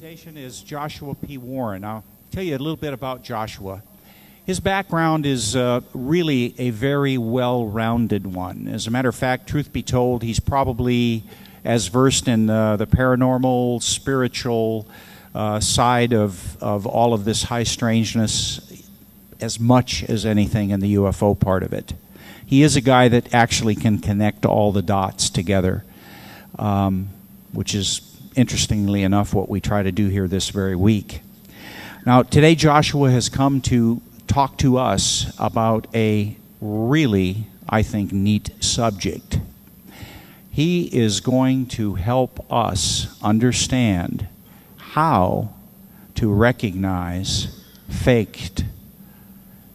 presentation is Joshua P. Warren. I'll tell you a little bit about Joshua. His background is really a very well-rounded one. As a matter of fact, truth be told, he's probably as versed in the paranormal, spiritual side of all of this high strangeness as much as anything in the UFO part of it. He is a guy that actually can connect all the dots together, which is, interestingly enough, what we try to do here this very week. Now, today Joshua has come to talk to us about a really, I think, neat subject. He is going to help us understand how to recognize faked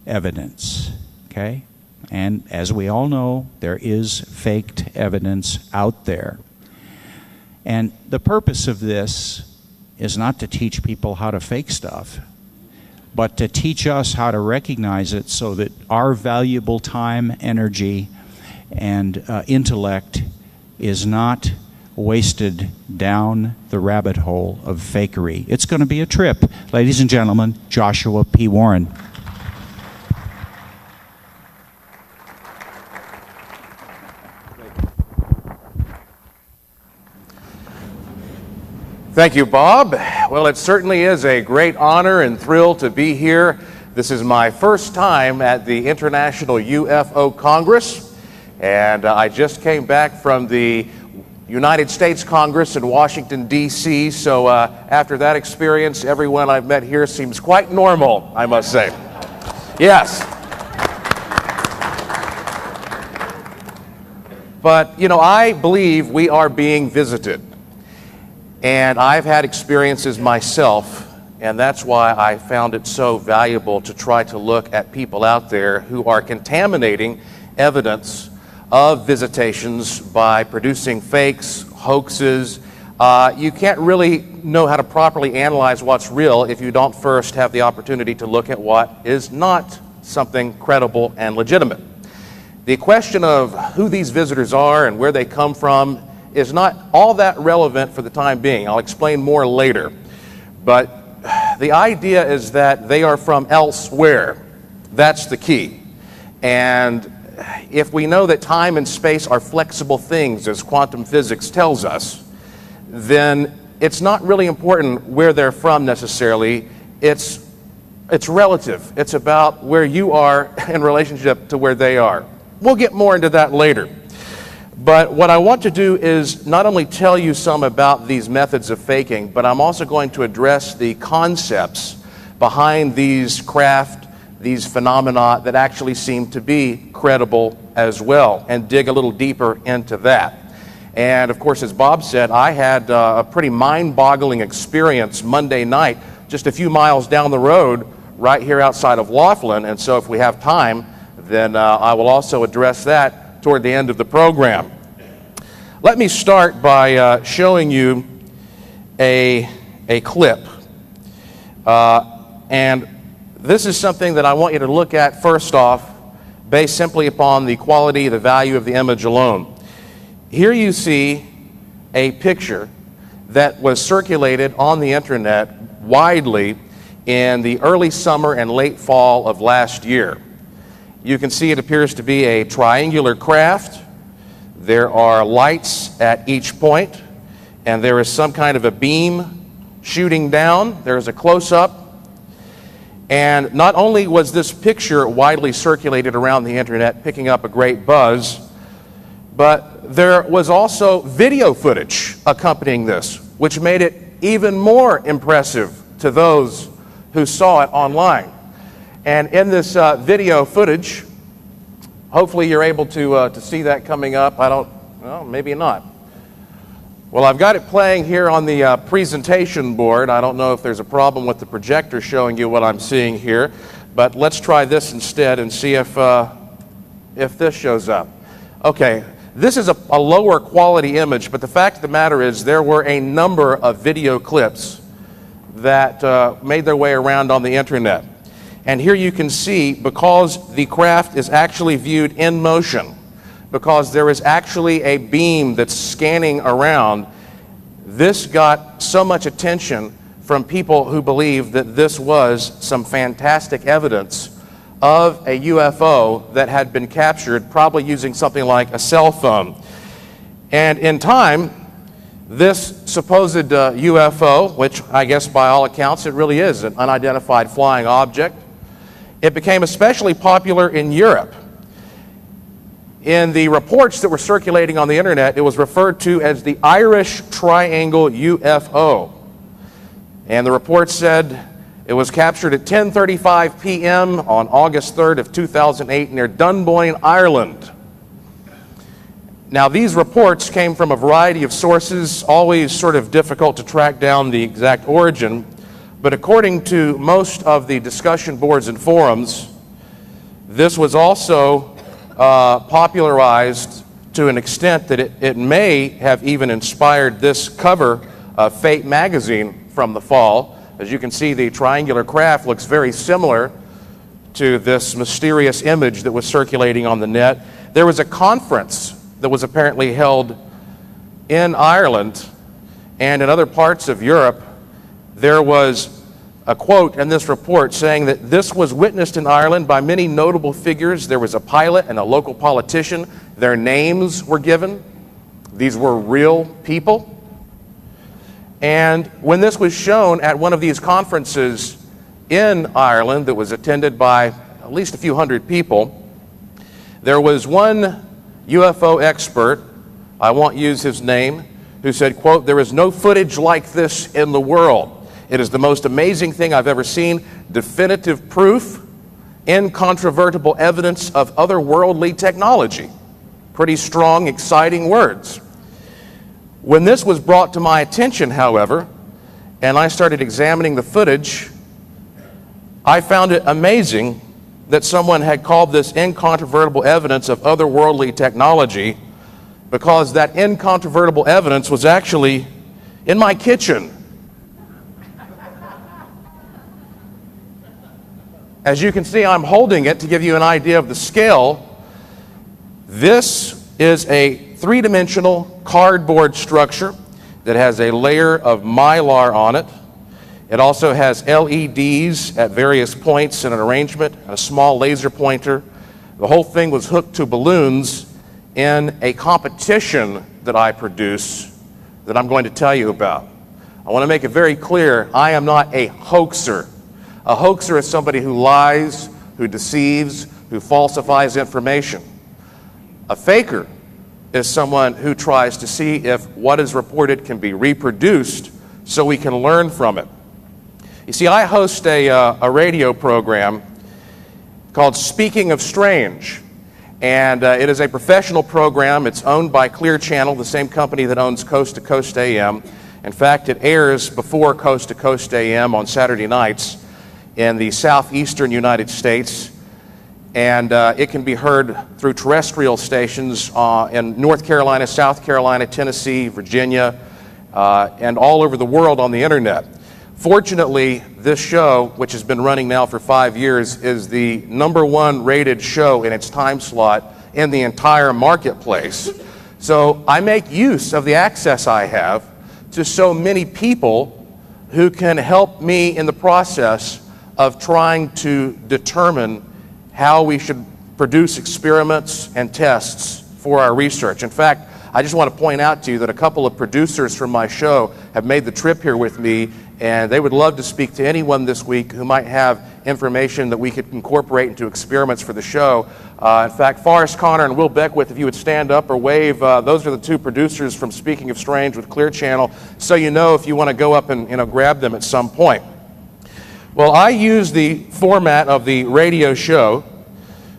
evidence, okay? And as we all know, there is faked evidence out there. And the purpose of this is not to teach people how to fake stuff, but to teach us how to recognize it so that our valuable time, energy, and intellect is not wasted down the rabbit hole of fakery. It's going to be a trip. Ladies and gentlemen, Joshua P. Warren. Thank you, Bob. Well, it certainly is a great honor and thrill to be here. This is my first time at the International UFO Congress, and I just came back from the United States Congress in Washington, D.C., so after that experience, everyone I've met here seems quite normal, I must say. Yes. But, you know, I believe we are being visited. And I've had experiences myself, and that's why I found it so valuable to try to look at people out there who are contaminating evidence of visitations by producing fakes, hoaxes. You can't really know how to properly analyze what's real if you don't first have the opportunity to look at what is not something credible and legitimate. The question of who these visitors are and where they come from is not all that relevant for the time being. I'll explain more later. But the idea is that they are from elsewhere. That's the key. And if we know that time and space are flexible things, as quantum physics tells us, then it's not really important where they're from necessarily. It's relative. It's about where you are in relationship to where they are. We'll get more into that later. But what I want to do is not only tell you some about these methods of faking, but I'm also going to address the concepts behind these craft, these phenomena that actually seem to be credible as well, and dig a little deeper into that. And of course, as Bob said, I had a pretty mind-boggling experience Monday night, just a few miles down the road, right here outside of Laughlin. And so if we have time, then I will also address that toward the end of the program. Let me start by showing you a clip. And this is something that I want you to look at first off, based simply upon the quality, the value of the image alone. Here you see a picture that was circulated on the internet widely in the early summer and late fall of last year. You can see it appears to be a triangular craft. There are lights at each point, and there is some kind of a beam shooting down. There's a close-up. And not only was this picture widely circulated around the internet, picking up a great buzz, but there was also video footage accompanying this, which made it even more impressive to those who saw it online. And in this video footage, hopefully you're able to see that coming up. Well, maybe not. Well, I've got it playing here on the presentation board. I don't know if there's a problem with the projector showing you what I'm seeing here, but let's try this instead and see if this shows up. Okay, this is a lower quality image, but the fact of the matter is there were a number of video clips that made their way around on the internet. And here you can see, because the craft is actually viewed in motion, because there is actually a beam that's scanning around, this got so much attention from people who believed that this was some fantastic evidence of a UFO that had been captured, probably using something like a cell phone. And in time, this supposed UFO, which I guess by all accounts it really is an unidentified flying object, it became especially popular in Europe. In the reports that were circulating on the internet, it was referred to as the Irish Triangle UFO. And the report said it was captured at 10:35 p.m. on August 3rd of 2008 near Dunboyne, Ireland. Now, these reports came from a variety of sources, always sort of difficult to track down the exact origin, but according to most of the discussion boards and forums, this was also popularized to an extent that it may have even inspired this cover of Fate magazine from the fall. As you can see, the triangular craft looks very similar to this mysterious image that was circulating on the net. There was a conference that was apparently held in Ireland and in other parts of Europe. There was a quote in this report saying that this was witnessed in Ireland by many notable figures. There was a pilot and a local politician. Their names were given. These were real people. And when this was shown at one of these conferences in Ireland that was attended by at least a few hundred people, there was one UFO expert, I won't use his name, who said, quote, "There is no footage like this in the world. It is the most amazing thing I've ever seen. Definitive proof, incontrovertible evidence of otherworldly technology." Pretty strong, exciting words. When this was brought to my attention, however, and I started examining the footage, I found it amazing that someone had called this incontrovertible evidence of otherworldly technology, because that incontrovertible evidence was actually in my kitchen. As you can see, I'm holding it to give you an idea of the scale. This is a three-dimensional cardboard structure that has a layer of mylar on it. It also has LEDs at various points in an arrangement, and a small laser pointer. The whole thing was hooked to balloons in a competition that I produce that I'm going to tell you about. I want to make it very clear, I am not a hoaxer. A hoaxer is somebody who lies, who deceives, who falsifies information. A faker is someone who tries to see if what is reported can be reproduced so we can learn from it. You see, I host a radio program called Speaking of Strange, and it is a professional program. It's owned by Clear Channel, the same company that owns Coast to Coast AM. In fact, it airs before Coast to Coast AM on Saturday nights in the southeastern United States, and it can be heard through terrestrial stations in North Carolina, South Carolina, Tennessee, Virginia, and all over the world on the internet. Fortunately, this show, which has been running now for 5 years, is the #1 rated show in its time slot in the entire marketplace. So I make use of the access I have to so many people who can help me in the process of trying to determine how we should produce experiments and tests for our research. In fact, I just want to point out to you that a couple of producers from my show have made the trip here with me, and they would love to speak to anyone this week who might have information that we could incorporate into experiments for the show. In fact, Forrest Connor and Will Beckwith, if you would stand up or wave, those are the two producers from Speaking of Strange with Clear Channel, so you know if you want to go up and grab them at some point. Well, I use the format of the radio show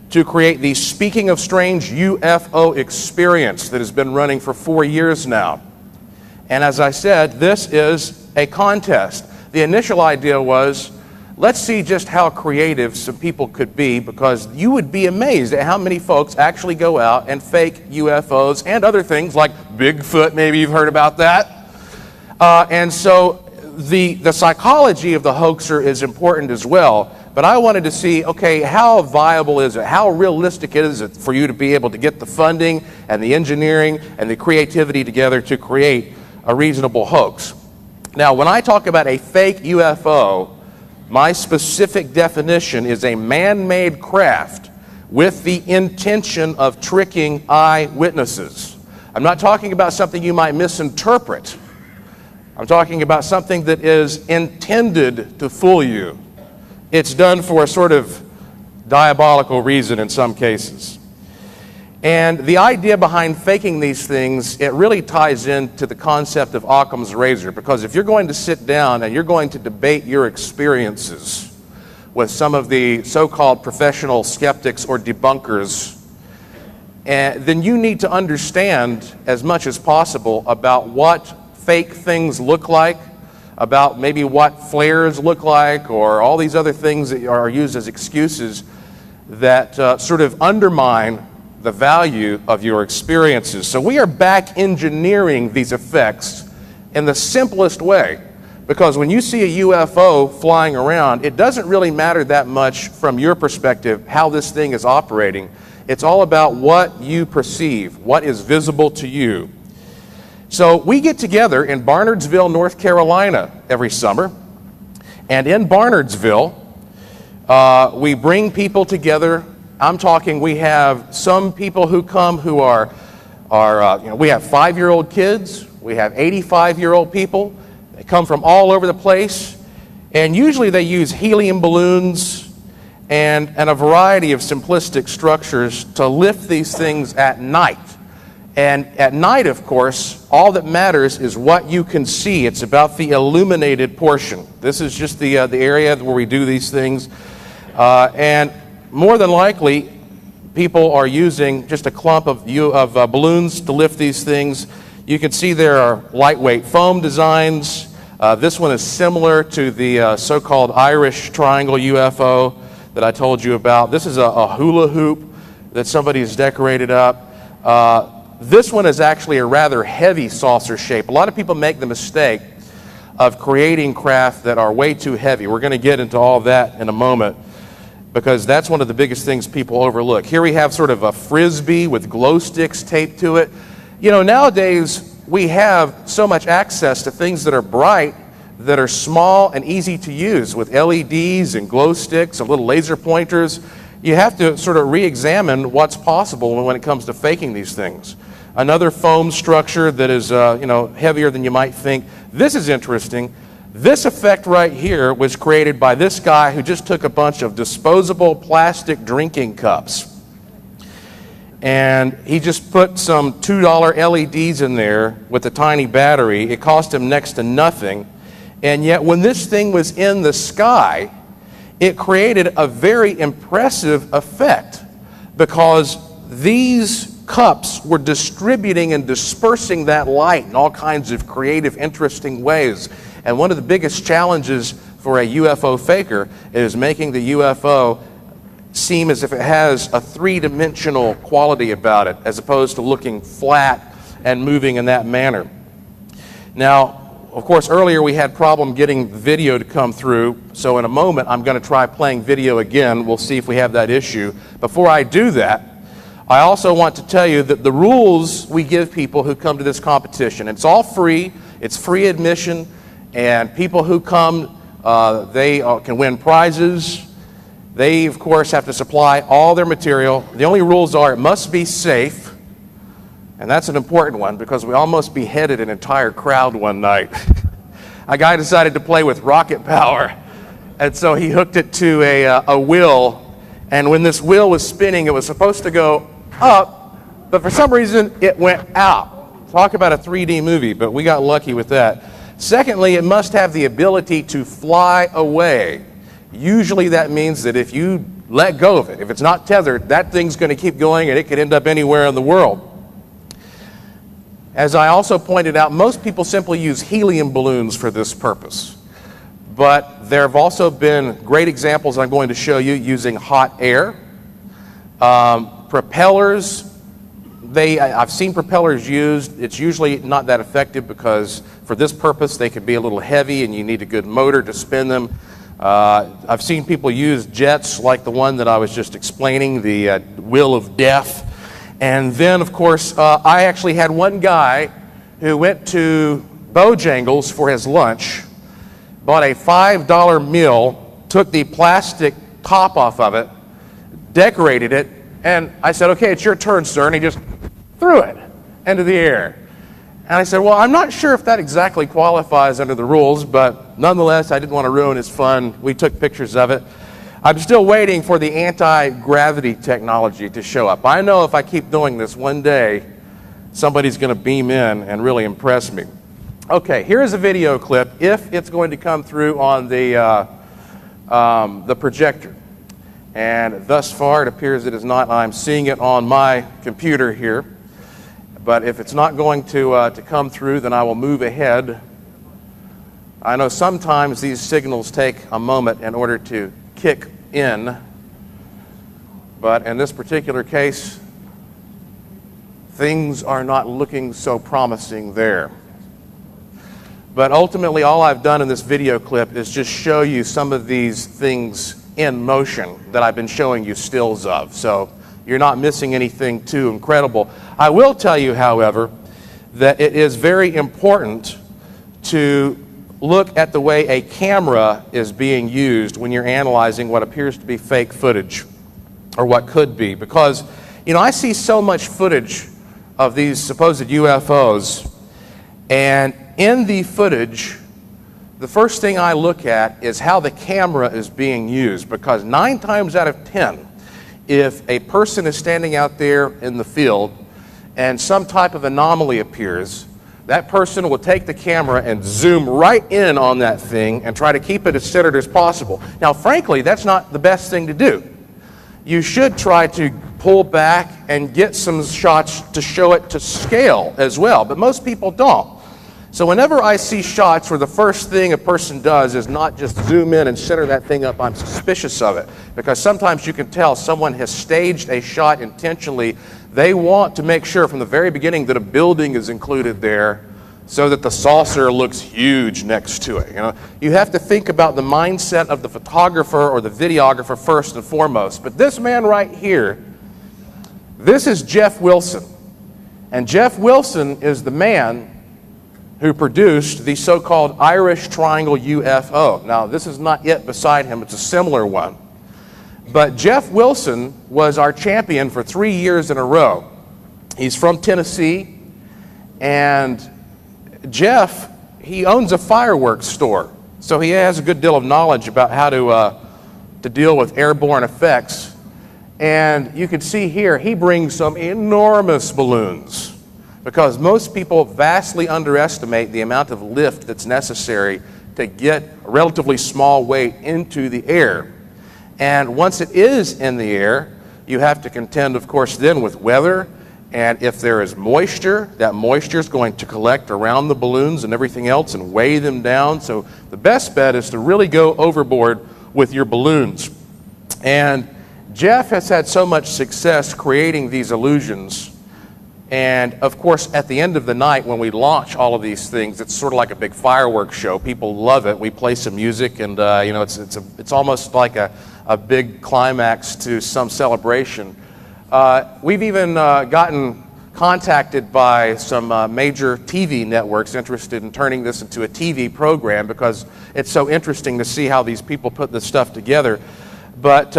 to create the Speaking of Strange UFO experience that has been running for 4 years now. And as I said, this is a contest. The initial idea was, let's see just how creative some people could be, because you would be amazed at how many folks actually go out and fake UFOs and other things like Bigfoot. Maybe you've heard about that. And so the psychology of the hoaxer is important as well. But I wanted to see, okay, how viable is it? How realistic is it for you to be able to get the funding and the engineering and the creativity together to create a reasonable hoax? Now, when I talk about a fake UFO, my specific definition is a man-made craft with the intention of tricking eyewitnesses. I'm not talking about something you might misinterpret. I'm talking about something that is intended to fool you. It's done for a sort of diabolical reason in some cases. And the idea behind faking these things, it really ties into the concept of Occam's razor, because if you're going to sit down and you're going to debate your experiences with some of the so-called professional skeptics or debunkers, then you need to understand as much as possible about what fake things look like, about maybe what flares look like, or all these other things that are used as excuses that sort of undermine the value of your experiences. So we are back engineering these effects in the simplest way, because when you see a UFO flying around, it doesn't really matter that much from your perspective how this thing is operating. It's all about what you perceive, what is visible to you. So we get together in Barnardsville, North Carolina every summer, and in Barnardsville, we bring people together. I'm talking, we have some people who come who are we have 5-year-old kids, we have 85-year-old people. They come from all over the place, and usually they use helium balloons and a variety of simplistic structures to lift these things at night. And at night, of course, all that matters is what you can see. It's about the illuminated portion. This is just the area where we do these things. And more than likely, people are using just a clump of balloons to lift these things. You can see there are lightweight foam designs. This one is similar to the so-called Irish triangle UFO that I told you about. This is a hula hoop that somebody has decorated up. This one is actually a rather heavy saucer shape. A lot of people make the mistake of creating craft that are way too heavy. We're going to get into all that in a moment, because that's one of the biggest things people overlook. Here we have sort of a frisbee with glow sticks taped to it. You know, nowadays we have so much access to things that are bright, that are small and easy to use, with LEDs and glow sticks and little laser pointers. You have to sort of re-examine what's possible when it comes to faking these things. Another foam structure that is heavier than you might think. This is interesting. This effect right here was created by this guy who just took a bunch of disposable plastic drinking cups. And he just put some $2 LEDs in there with a tiny battery. It cost him next to nothing. And yet when this thing was in the sky, it created a very impressive effect, because these cups were distributing and dispersing that light in all kinds of creative, interesting ways. And one of the biggest challenges for a UFO faker is making the UFO seem as if it has a three-dimensional quality about it, as opposed to looking flat and moving in that manner. Now, of course, earlier we had problem getting video to come through, so in a moment I'm going to try playing video again. We'll see if we have that issue. Before I do that, I also want to tell you that the rules we give people who come to this competition, it's all free, it's free admission, and people who come, they can win prizes. They, of course, have to supply all their material. The only rules are it must be safe, and that's an important one, because we almost beheaded an entire crowd one night. A guy decided to play with rocket power, and so he hooked it to a wheel, and when this wheel was spinning, it was supposed to go up, but for some reason it went out. Talk about a 3D movie, but we got lucky with that. Secondly, it must have the ability to fly away. Usually that means that if you let go of it, if it's not tethered, that thing's going to keep going and it could end up anywhere in the world. As I also pointed out, most people simply use helium balloons for this purpose. But there have also been great examples I'm going to show you using hot air. Propellers, I've seen propellers used. It's usually not that effective, because for this purpose they can be a little heavy and you need a good motor to spin them. I've seen people use jets like the one that I was just explaining, the Wheel of Death. And then, of course, I actually had one guy who went to Bojangles for his lunch, bought a $5 meal, took the plastic top off of it, decorated it, and I said, okay, it's your turn, sir, and he just threw it into the air. And I said, well, I'm not sure if that exactly qualifies under the rules, but nonetheless, I didn't want to ruin his fun. We took pictures of it. I'm still waiting for the anti-gravity technology to show up. I know if I keep doing this, one day, somebody's going to beam in and really impress me. Okay, here's a video clip, if it's going to come through on the projector. And thus far, it appears it is not. I'm seeing it on my computer here. But if it's not going to come through, then I will move ahead. I know sometimes these signals take a moment in order to kick in. But in this particular case, things are not looking so promising there. But ultimately, all I've done in this video clip is just show you some of these things in motion that I've been showing you stills of. So you're not missing anything too incredible. I will tell you, however, that it is very important to look at the way a camera is being used when you're analyzing what appears to be fake footage, or what could be. Because, you know, I see so much footage of these supposed UFOs, and in the footage, the first thing I look at is how the camera is being used, because 9 times out of 10, if a person is standing out there in the field and some type of anomaly appears, that person will take the camera and zoom right in on that thing and try to keep it as centered as possible. Now, frankly, that's not the best thing to do. You should try to pull back and get some shots to show it to scale as well, but most people don't. So whenever I see shots where the first thing a person does is not just zoom in and center that thing up, I'm suspicious of it. Because sometimes you can tell someone has staged a shot intentionally. They want to make sure from the very beginning that a building is included there so that the saucer looks huge next to it. You know, you have to think about the mindset of the photographer or the videographer first and foremost. But this man right here, this is Jeff Wilson. And Jeff Wilson is the man who produced the so-called Irish Triangle UFO. Now, this is not yet beside him. It's a similar one. But Jeff Wilson was our champion for 3 years in a row. He's from Tennessee, and Jeff, he owns a fireworks store. So he has a good deal of knowledge about how to deal with airborne effects. And you can see here, he brings some enormous balloons, because most people vastly underestimate the amount of lift that's necessary to get a relatively small weight into the air. And once it is in the air, you have to contend, of course, then with weather. And if there is moisture, that moisture is going to collect around the balloons and everything else and weigh them down. So the best bet is to really go overboard with your balloons. And Jeff has had so much success creating these illusions. And of course, at the end of the night, when we launch all of these things, it's sort of like a big fireworks show. People love it. We play some music, and you know, it's almost like a big climax to some celebration. We've even gotten contacted by some major TV networks interested in turning this into a TV program, because it's so interesting to see how these people put this stuff together. But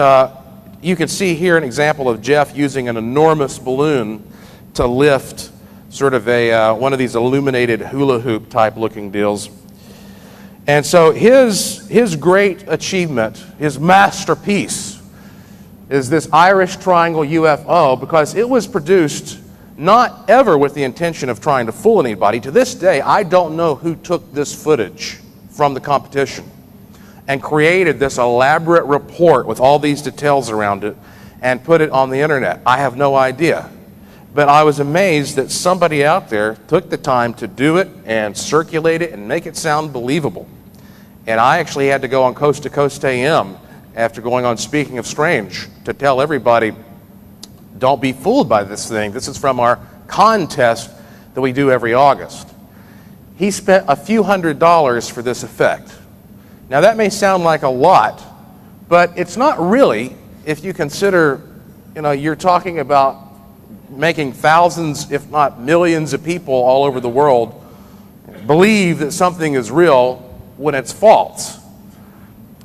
you can see here an example of Jeff using an enormous balloon to lift sort of one of these illuminated hula hoop type looking deals. And so his great achievement, his masterpiece, is this Irish Triangle UFO, because it was produced not ever with the intention of trying to fool anybody. To this day, I don't know who took this footage from the competition and created this elaborate report with all these details around it and put it on the internet. I have no idea. But I was amazed that somebody out there took the time to do it and circulate it and make it sound believable. And I actually had to go on Coast to Coast AM after going on Speaking of Strange to tell everybody, don't be fooled by this thing. This is from our contest that we do every August. He spent a few $100s for this effect. Now that may sound like a lot, but it's not really if you consider, you know, you're talking about making thousands, if not millions of people all over the world believe that something is real when it's false.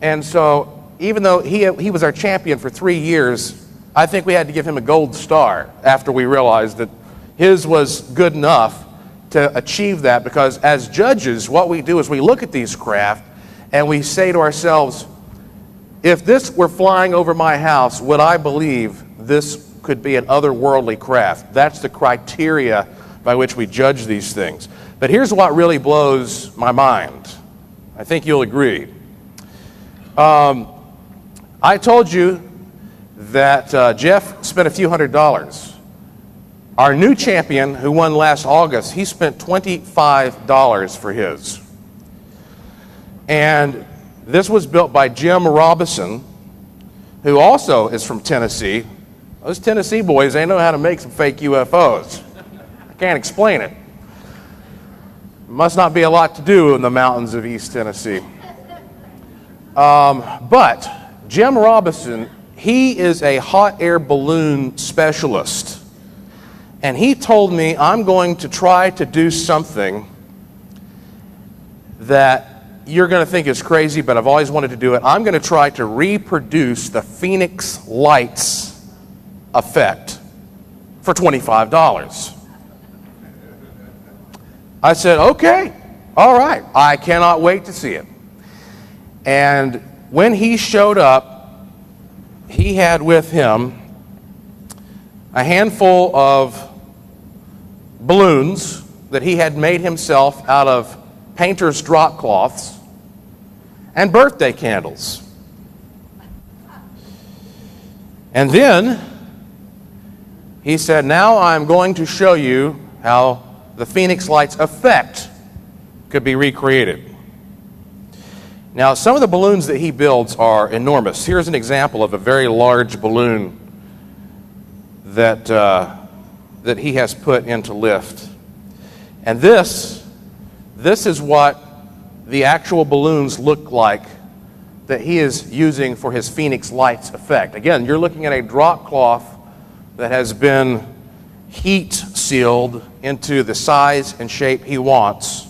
And so even though he was our champion for 3 years, I think we had to give him a gold star after we realized that his was good enough to achieve that, because as judges, what we do is we look at these craft and we say to ourselves, if this were flying over my house, would I believe this could be an otherworldly craft? That's the criteria by which we judge these things. But here's what really blows my mind. I think you'll agree. I told you that Jeff spent a few $100s. Our new champion, who won last August, he spent $25 for his. And this was built by Jim Robinson, who also is from Tennessee. Those Tennessee boys, they know how to make some fake UFOs. I can't explain it. Must not be a lot to do in the mountains of East Tennessee. But Jim Robinson, he is a hot air balloon specialist. And he told me, I'm going to try to do something that you're going to think is crazy, but I've always wanted to do it. I'm going to try to reproduce the Phoenix Lights effect for $25. I said, okay, all right. I cannot wait to see it. And when he showed up, he had with him a handful of balloons that he had made himself out of painter's drop cloths and birthday candles. And then he said, now I'm going to show you how the Phoenix Lights effect could be recreated. Now, some of the balloons that he builds are enormous. Here's an example of a very large balloon that he has put into lift. And this is what the actual balloons look like that he is using for his Phoenix Lights effect. Again, you're looking at a drop cloth that has been heat sealed into the size and shape he wants,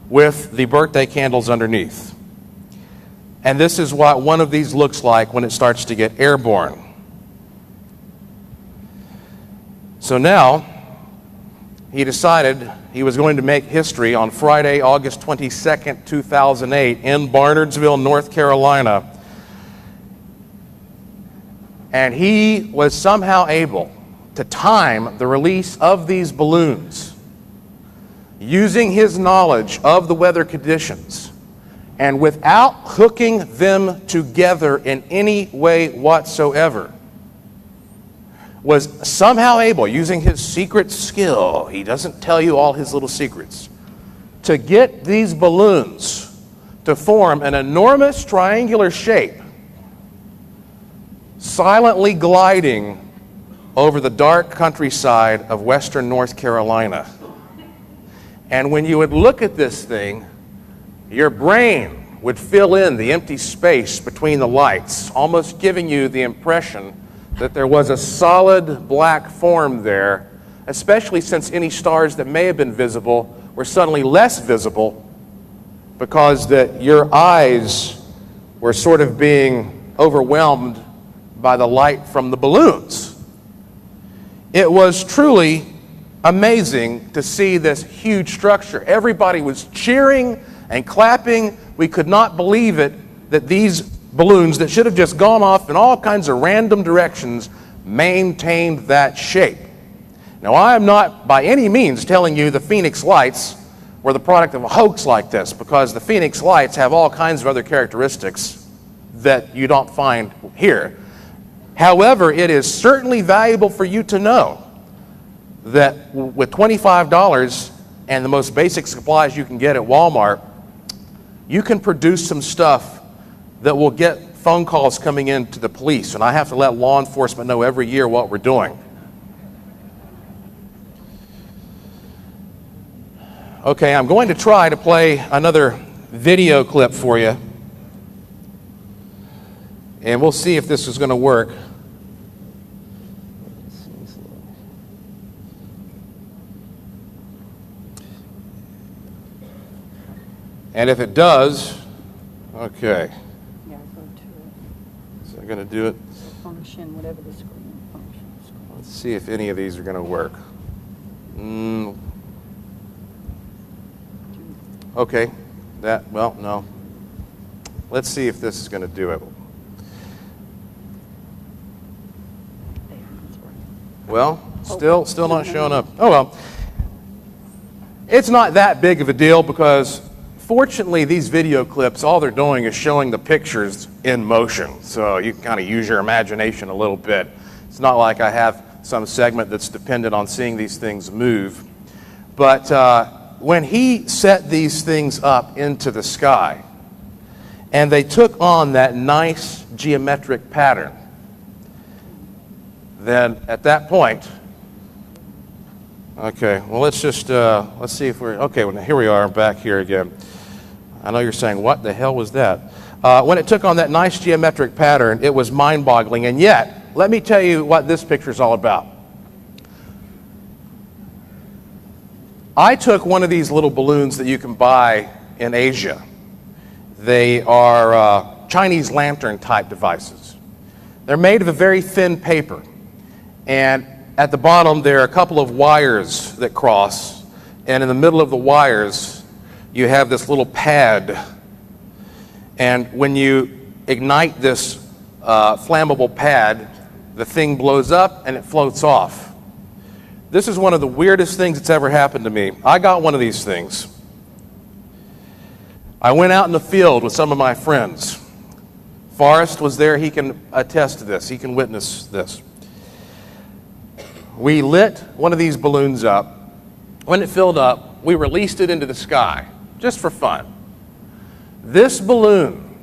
with the birthday candles underneath. And this is what one of these looks like when it starts to get airborne. So now, he decided he was going to make history on Friday, August 22nd, 2008, in Barnardsville, North Carolina. And he was somehow able to time the release of these balloons using his knowledge of the weather conditions, and without hooking them together in any way whatsoever, was somehow able, using his secret skill, he doesn't tell you all his little secrets, to get these balloons to form an enormous triangular shape, silently gliding over the dark countryside of western North Carolina. And when you would look at this thing, your brain would fill in the empty space between the lights, almost giving you the impression that there was a solid black form there, especially since any stars that may have been visible were suddenly less visible because that your eyes were sort of being overwhelmed by the light from the balloons. It was truly amazing to see this huge structure. Everybody was cheering and clapping. We could not believe it that these balloons that should have just gone off in all kinds of random directions maintained that shape. Now, I am not by any means telling you the Phoenix Lights were the product of a hoax like this, because the Phoenix Lights have all kinds of other characteristics that you don't find here. However, it is certainly valuable for you to know that with $25 and the most basic supplies you can get at Walmart, you can produce some stuff that will get phone calls coming in to the police, and I have to let law enforcement know every year what we're doing. Okay, I'm going to try to play another video clip for you, and we'll see if this is going to work. And if it does, okay. Yeah, go to it. Is that going to do it? Function, whatever the screen function is called. Let's see if any of these are going to work. Okay. Well, no. Let's see if this is going to do it. Well, still not showing up. Oh well. It's not that big of a deal because fortunately these video clips, all they're doing is showing the pictures in motion. So you can kind of use your imagination a little bit. It's not like I have some segment that's dependent on seeing these things move. But when he set these things up into the sky and they took on that nice geometric pattern, then at that point, okay, well let's just, let's see if we're, okay, well, here we are back here again. I know you're saying, what the hell was that? When it took on that nice geometric pattern, it was mind-boggling, and yet, let me tell you what this picture is all about. I took one of these little balloons that you can buy in Asia. They are Chinese lantern type devices. They're made of a very thin paper. And at the bottom, there are a couple of wires that cross. And in the middle of the wires, you have this little pad. And when you ignite this flammable pad, the thing blows up and it floats off. This is one of the weirdest things that's ever happened to me. I got one of these things. I went out in the field with some of my friends. Forrest was there. He can attest to this. He can witness this. We lit one of these balloons up. When it filled up, we released it into the sky, just for fun. This balloon,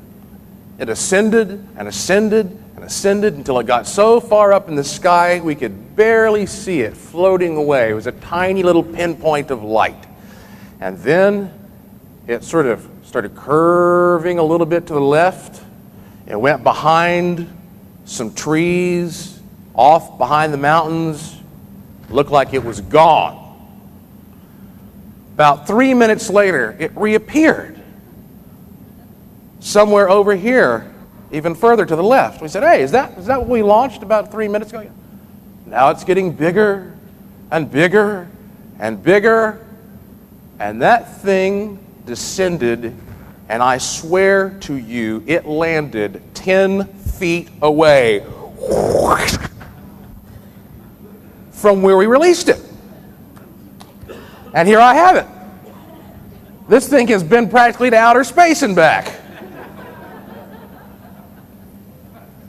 it ascended and ascended and ascended until it got so far up in the sky we could barely see it floating away. It was a tiny little pinpoint of light. And then it sort of started curving a little bit to the left. It went behind some trees, off behind the mountains. Looked like it was gone. About 3 minutes later, it reappeared. Somewhere over here, even further to the left. We said, hey, is that what we launched about 3 minutes ago? Now it's getting bigger and bigger and bigger. And that thing descended, and I swear to you, it landed 10 feet away from where we released it. And here I have it. This thing has been practically to outer space and back.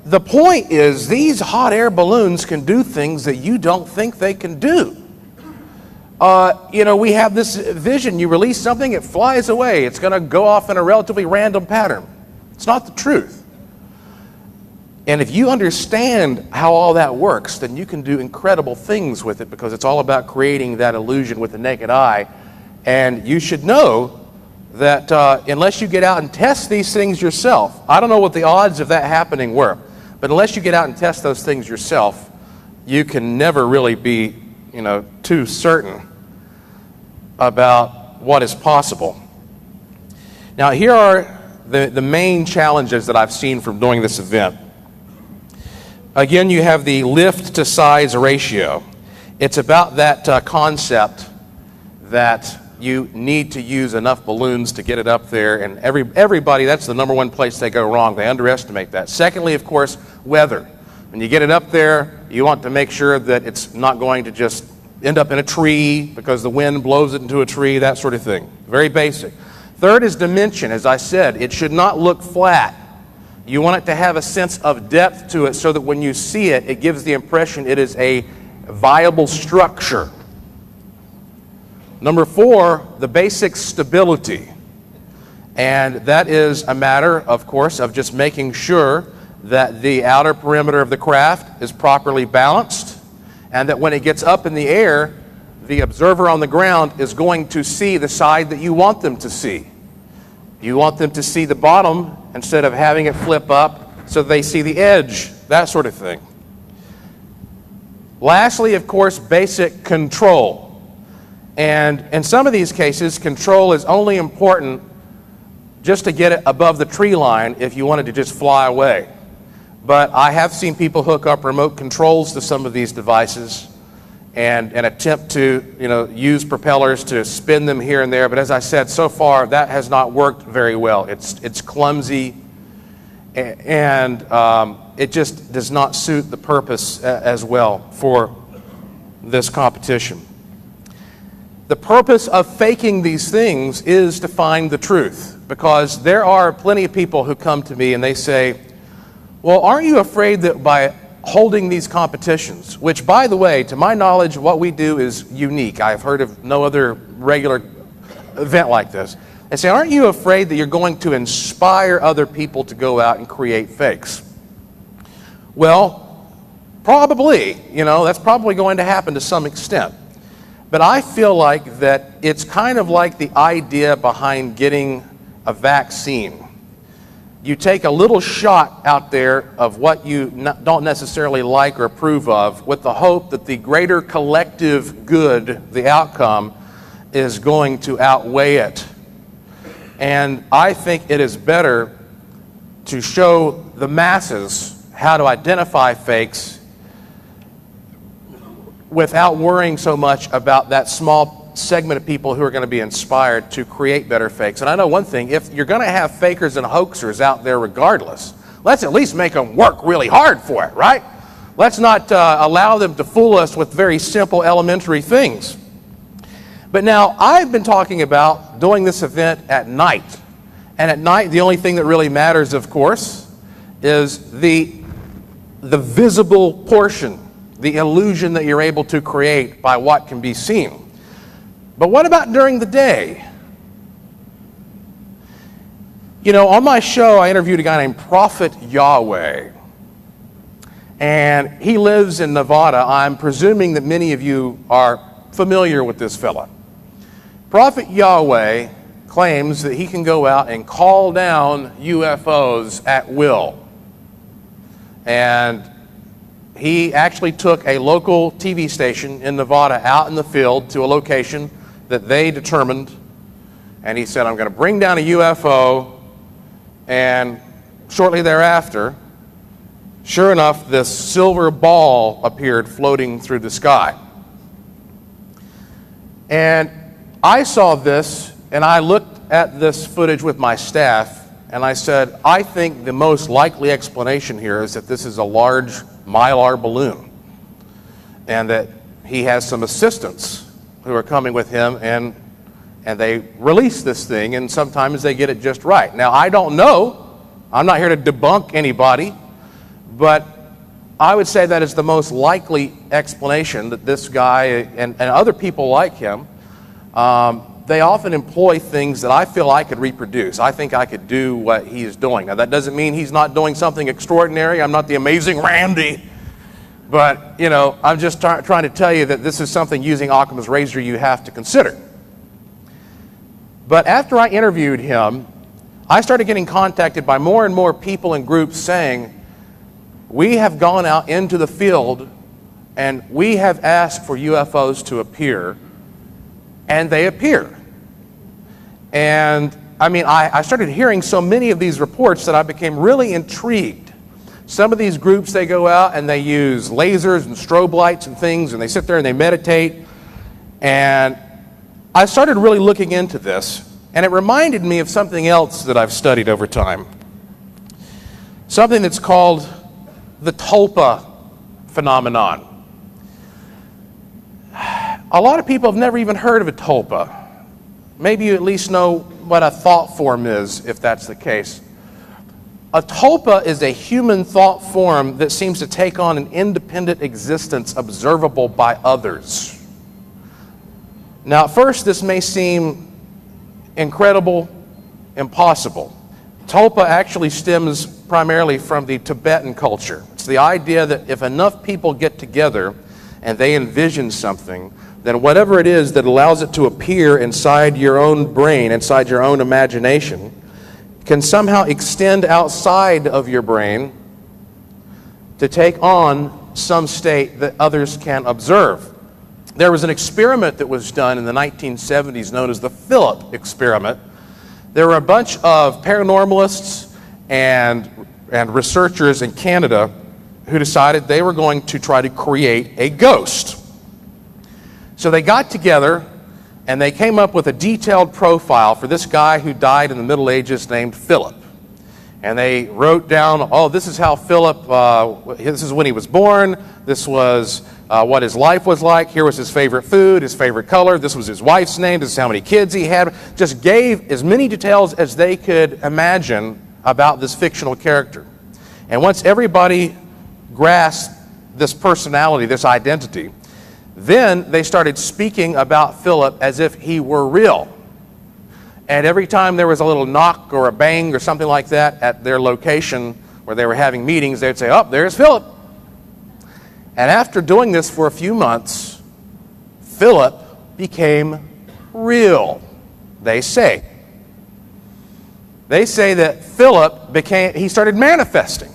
The point is, these hot air balloons can do things that you don't think they can do. You know, we have this vision. You release something, it flies away. It's going to go off in a relatively random pattern. It's not the truth. And if you understand how all that works, then you can do incredible things with it because it's all about creating that illusion with the naked eye. And you should know that unless you get out and test these things yourself, I don't know what the odds of that happening were, but unless you get out and test those things yourself, you can never really be, you know, too certain about what is possible. Now, here are the main challenges that I've seen from doing this event. Again, you have the lift to size ratio. It's about that concept that you need to use enough balloons to get it up there, and everybody, that's the number one place they go wrong. They underestimate that. Secondly, of course, weather. When you get it up there, you want to make sure that it's not going to just end up in a tree because the wind blows it into a tree, that sort of thing. Very basic. Third is dimension. As I said, it should not look flat. You want it to have a sense of depth to it so that when you see it, it gives the impression it is a viable structure. Number four, the basic stability. And that is a matter, of course, of just making sure that the outer perimeter of the craft is properly balanced and that when it gets up in the air, the observer on the ground is going to see the side that you want them to see. You want them to see the bottom instead of having it flip up so they see the edge, that sort of thing. Lastly, of course, basic control. And in some of these cases, control is only important just to get it above the tree line if you wanted to just fly away. But I have seen people hook up remote controls to some of these devices and attempt to, use propellers to spin them here and there. But as I said, so far that has not worked very well. It's clumsy, and it just does not suit the purpose as well for this competition. The purpose of faking these things is to find the truth, because there are plenty of people who come to me and they say, well, aren't you afraid that by holding these competitions, which, by the way, to my knowledge, what we do is unique. I've heard of no other regular event like this. They say, aren't you afraid that you're going to inspire other people to go out and create fakes? Well, probably, that's probably going to happen to some extent. But I feel like that it's kind of like the idea behind getting a vaccine. You take a little shot out there of what you don't necessarily like or approve of, with the hope that the greater collective good, the outcome, is going to outweigh it. And I think it is better to show the masses how to identify fakes without worrying so much about that small segment of people who are going to be inspired to create better fakes. And I know one thing, if you're going to have fakers and hoaxers out there regardless, let's at least make them work really hard for it, right? Let's not allow them to fool us with very simple elementary things. But now, I've been talking about doing this event at night. And at night, the only thing that really matters, of course, is the visible portion, the illusion that you're able to create by what can be seen. But what about during the day? On my show, I interviewed a guy named Prophet Yahweh. And he lives in Nevada. I'm presuming that many of you are familiar with this fella. Prophet Yahweh claims that he can go out and call down UFOs at will. And he actually took a local TV station in Nevada out in the field to a location that they determined, and he said, I'm going to bring down a UFO, and shortly thereafter, sure enough, this silver ball appeared floating through the sky. And I saw this, and I looked at this footage with my staff, and I said, I think the most likely explanation here is that this is a large Mylar balloon, and that he has some assistants who are coming with him, and they release this thing, and sometimes they get it just right. Now, I don't know. I'm not here to debunk anybody, but I would say that is the most likely explanation, that this guy and other people like him, they often employ things that I feel I could reproduce. I think I could do what he is doing. Now, that doesn't mean he's not doing something extraordinary. I'm not the amazing Randy. But, I'm just trying to tell you that this is something, using Occam's razor, you have to consider. But after I interviewed him, I started getting contacted by more and more people and groups saying, we have gone out into the field and we have asked for UFOs to appear, and they appear. And I started hearing so many of these reports that I became really intrigued. Some of these groups, they go out and they use lasers and strobe lights and things, and they sit there and they meditate. And I started really looking into this, and it reminded me of something else that I've studied over time. Something that's called the tulpa phenomenon. A lot of people have never even heard of a tulpa. Maybe you at least know what a thought form is, if that's the case. A tulpa is a human thought form that seems to take on an independent existence observable by others. Now, at first, this may seem incredible, impossible. Tulpa actually stems primarily from the Tibetan culture. It's the idea that if enough people get together and they envision something, then whatever it is that allows it to appear inside your own brain, inside your own imagination, can somehow extend outside of your brain to take on some state that others can observe. There was an experiment that was done in the 1970s known as the Philip experiment there were a bunch of paranormalists and researchers in Canada who decided they were going to try to create a ghost. So they got together and they came up with a detailed profile for this guy who died in the Middle Ages named Philip. And they wrote down, oh, this is how Philip, this is when he was born, this was what his life was like, here was his favorite food, his favorite color, this was his wife's name, this is how many kids he had. Just gave as many details as they could imagine about this fictional character. And once everybody grasped this personality, this identity, then they started speaking about Philip as if he were real. And every time there was a little knock or a bang or something like that at their location where they were having meetings, they'd say, oh, there's Philip. And after doing this for a few months, Philip became real, they say. They say that Philip he started manifesting,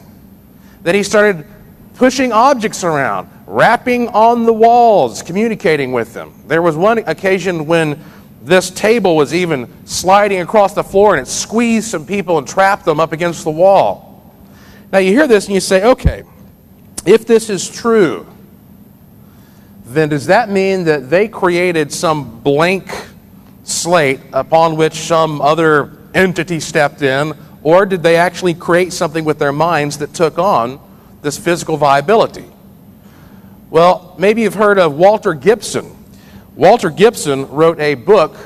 that he started pushing objects around, rapping on the walls, communicating with them. There was one occasion when this table was even sliding across the floor and it squeezed some people and trapped them up against the wall. Now you hear this and you say, okay, if this is true, then does that mean that they created some blank slate upon which some other entity stepped in, or did they actually create something with their minds that took on this physical viability? Well, maybe you've heard of Walter Gibson. Walter Gibson wrote a book,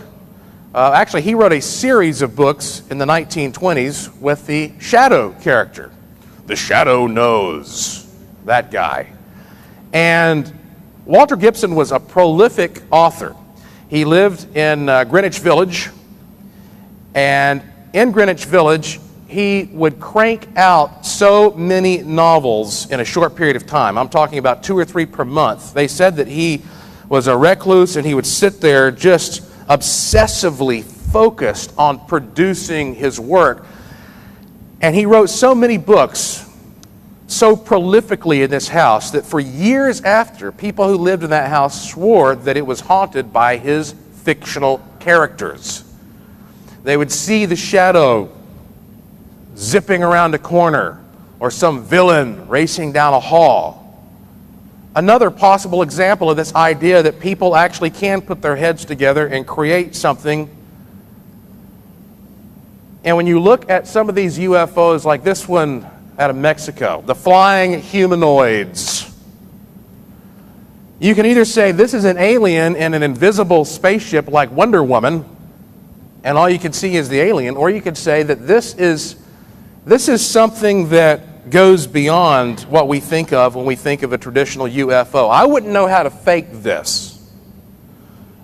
actually he wrote a series of books in the 1920s with the shadow character. The shadow knows, that guy. And Walter Gibson was a prolific author. He lived in Greenwich Village, and in Greenwich Village, he would crank out so many novels in a short period of time. I'm talking about 2 or 3 per month. They said that he was a recluse and he would sit there just obsessively focused on producing his work. And he wrote so many books so prolifically in this house that for years after, people who lived in that house swore that it was haunted by his fictional characters. They would see the shadow zipping around a corner or some villain racing down a hall. Another possible example of this idea that people actually can put their heads together and create something. And when you look at some of these UFOs, like this one out of Mexico, the flying humanoids, you can either say this is an alien in an invisible spaceship like Wonder Woman, and all you can see is the alien, or you could say that this is something that goes beyond what we think of when we think of a traditional UFO. I wouldn't know how to fake this.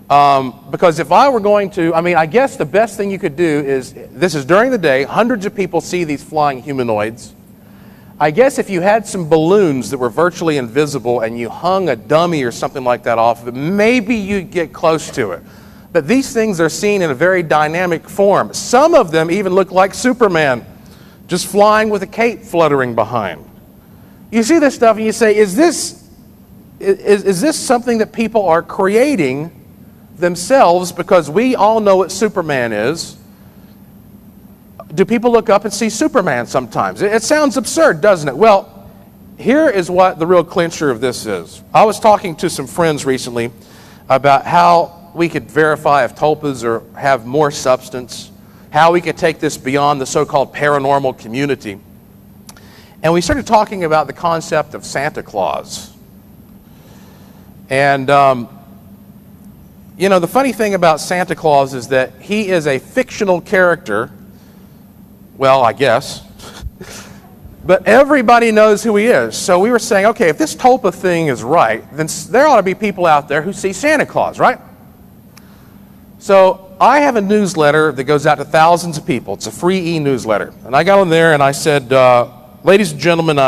Because if I were going to, I guess the best thing you could do is, this is during the day, hundreds of people see these flying humanoids. I guess if you had some balloons that were virtually invisible and you hung a dummy or something like that off of it, maybe you'd get close to it. But these things are seen in a very dynamic form. Some of them even look like Superman, just flying with a cape fluttering behind. You see this stuff and you say, is this something that people are creating themselves because we all know what Superman is? Do people look up and see Superman sometimes? It sounds absurd, doesn't it? Well, here is what the real clincher of this is. I was talking to some friends recently about how we could verify if tulpas have more substance, how we could take this beyond the so-called paranormal community. And we started talking about the concept of Santa Claus. And, you know, the funny thing about Santa Claus is that he is a fictional character. Well, I guess. But everybody knows who he is. So we were saying, okay, if this tulpa thing is right, then there ought to be people out there who see Santa Claus, right? So I have a newsletter that goes out to thousands of people. It's a free e-newsletter. And I got on there and I said, ladies and gentlemen,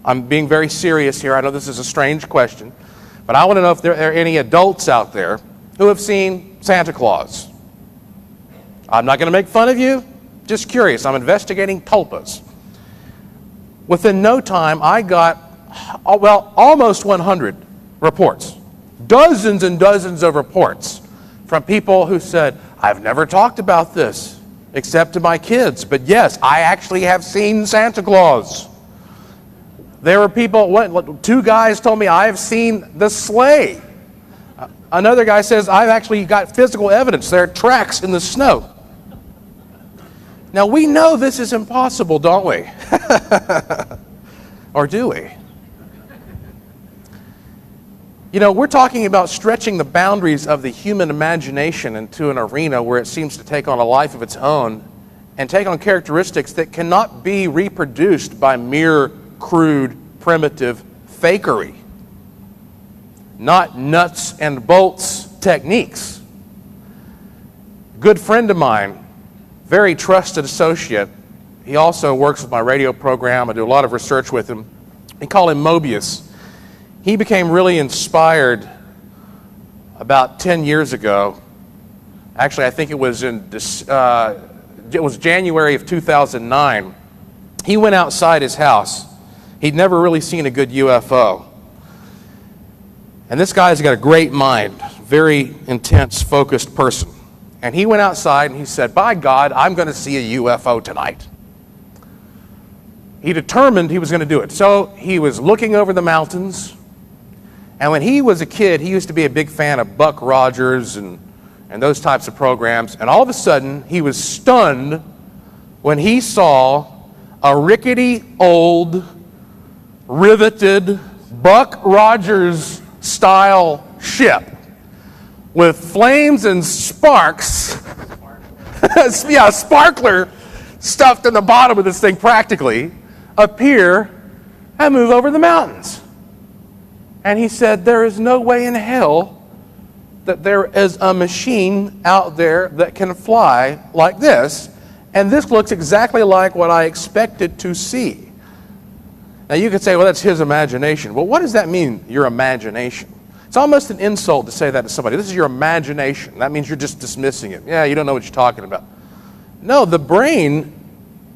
I'm being very serious here. I know this is a strange question, but I want to know if there are any adults out there who have seen Santa Claus. I'm not going to make fun of you. Just curious. I'm investigating tulpas. Within no time, I got, well, almost 100 reports. Dozens and dozens of reports from people who said, I've never talked about this. except to my kids. But yes, I actually have seen Santa Claus. There were people, two guys told me, I have seen the sleigh. Another guy says, I've actually got physical evidence. There are tracks in the snow. Now, we know this is impossible, don't we? Or do we? You know, we're talking about stretching the boundaries of the human imagination into an arena where it seems to take on a life of its own and take on characteristics that cannot be reproduced by mere crude, primitive fakery. Not nuts and bolts techniques. A good friend of mine, very trusted associate, he also works with my radio program. I do a lot of research with him. We call him Mobius. He became really inspired about 10 years ago. Actually, I think it was January of 2009. He went outside his house. He'd never really seen a good UFO. And this guy's got a great mind, very intense, focused person. And he went outside and he said, by God, I'm going to see a UFO tonight. He determined he was going to do it. So he was looking over the mountains. And when he was a kid, he used to be a big fan of Buck Rogers and those types of programs. And all of a sudden, he was stunned when he saw a rickety, old, riveted Buck Rogers style ship with flames and sparks, yeah, sparkler stuffed in the bottom of this thing practically, appear and move over the mountains. And he said, there is no way in hell that there is a machine out there that can fly like this. And this looks exactly like what I expected to see. Now you could say, well, that's his imagination. Well, what does that mean, your imagination? It's almost an insult to say that to somebody. This is your imagination. That means you're just dismissing it. Yeah, you don't know what you're talking about. No, the brain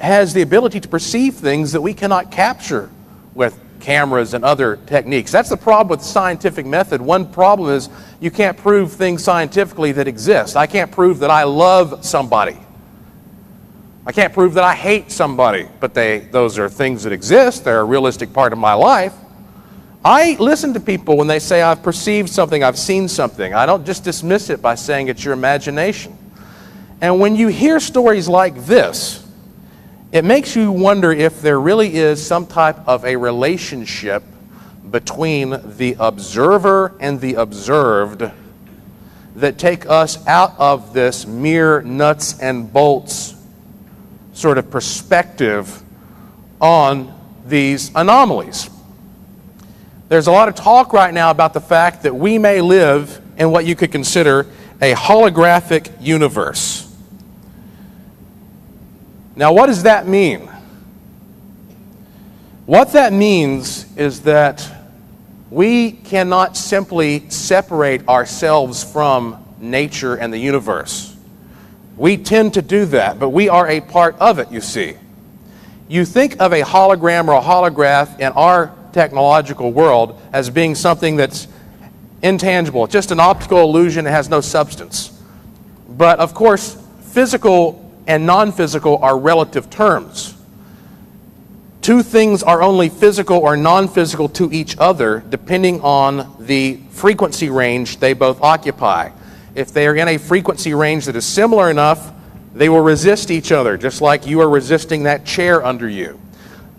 has the ability to perceive things that we cannot capture with cameras and other techniques. That's the problem with the scientific method. One problem is you can't prove things scientifically that exist. I can't prove that I love somebody. I can't prove that I hate somebody, but those are things that exist. They're a realistic part of my life. I listen to people when they say, I've perceived something, I've seen something. I don't just dismiss it by saying it's your imagination. And when you hear stories like this, it makes you wonder if there really is some type of a relationship between the observer and the observed that take us out of this mere nuts and bolts sort of perspective on these anomalies. There's a lot of talk right now about the fact that we may live in what you could consider a holographic universe. Now, what does that mean? What that means is that we cannot simply separate ourselves from nature and the universe. We tend to do that, but we are a part of it, you see. You think of a hologram or a holograph in our technological world as being something that's intangible, just an optical illusion that has no substance. But of course, physical and non-physical are relative terms. Two things are only physical or non-physical to each other depending on the frequency range they both occupy. If they are in a frequency range that is similar enough, they will resist each other, just like you are resisting that chair under you.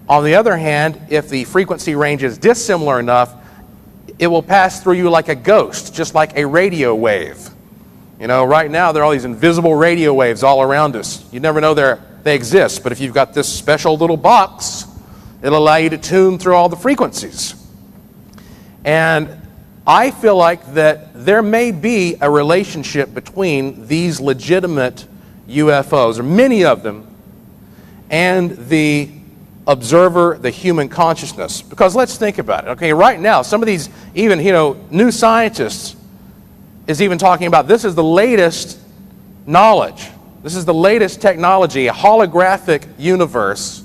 On the other hand, if the frequency range is dissimilar enough, it will pass through you like a ghost, just like a radio wave. You know, right now there are all these invisible radio waves all around us. You never know they exist, but if you've got this special little box, it'll allow you to tune through all the frequencies. And I feel like that there may be a relationship between these legitimate UFOs, or many of them, and the observer, the human consciousness. Because let's think about it. Okay, right now, some of these, even, new scientists is even talking about this is the latest knowledge. This is the latest technology, a holographic universe.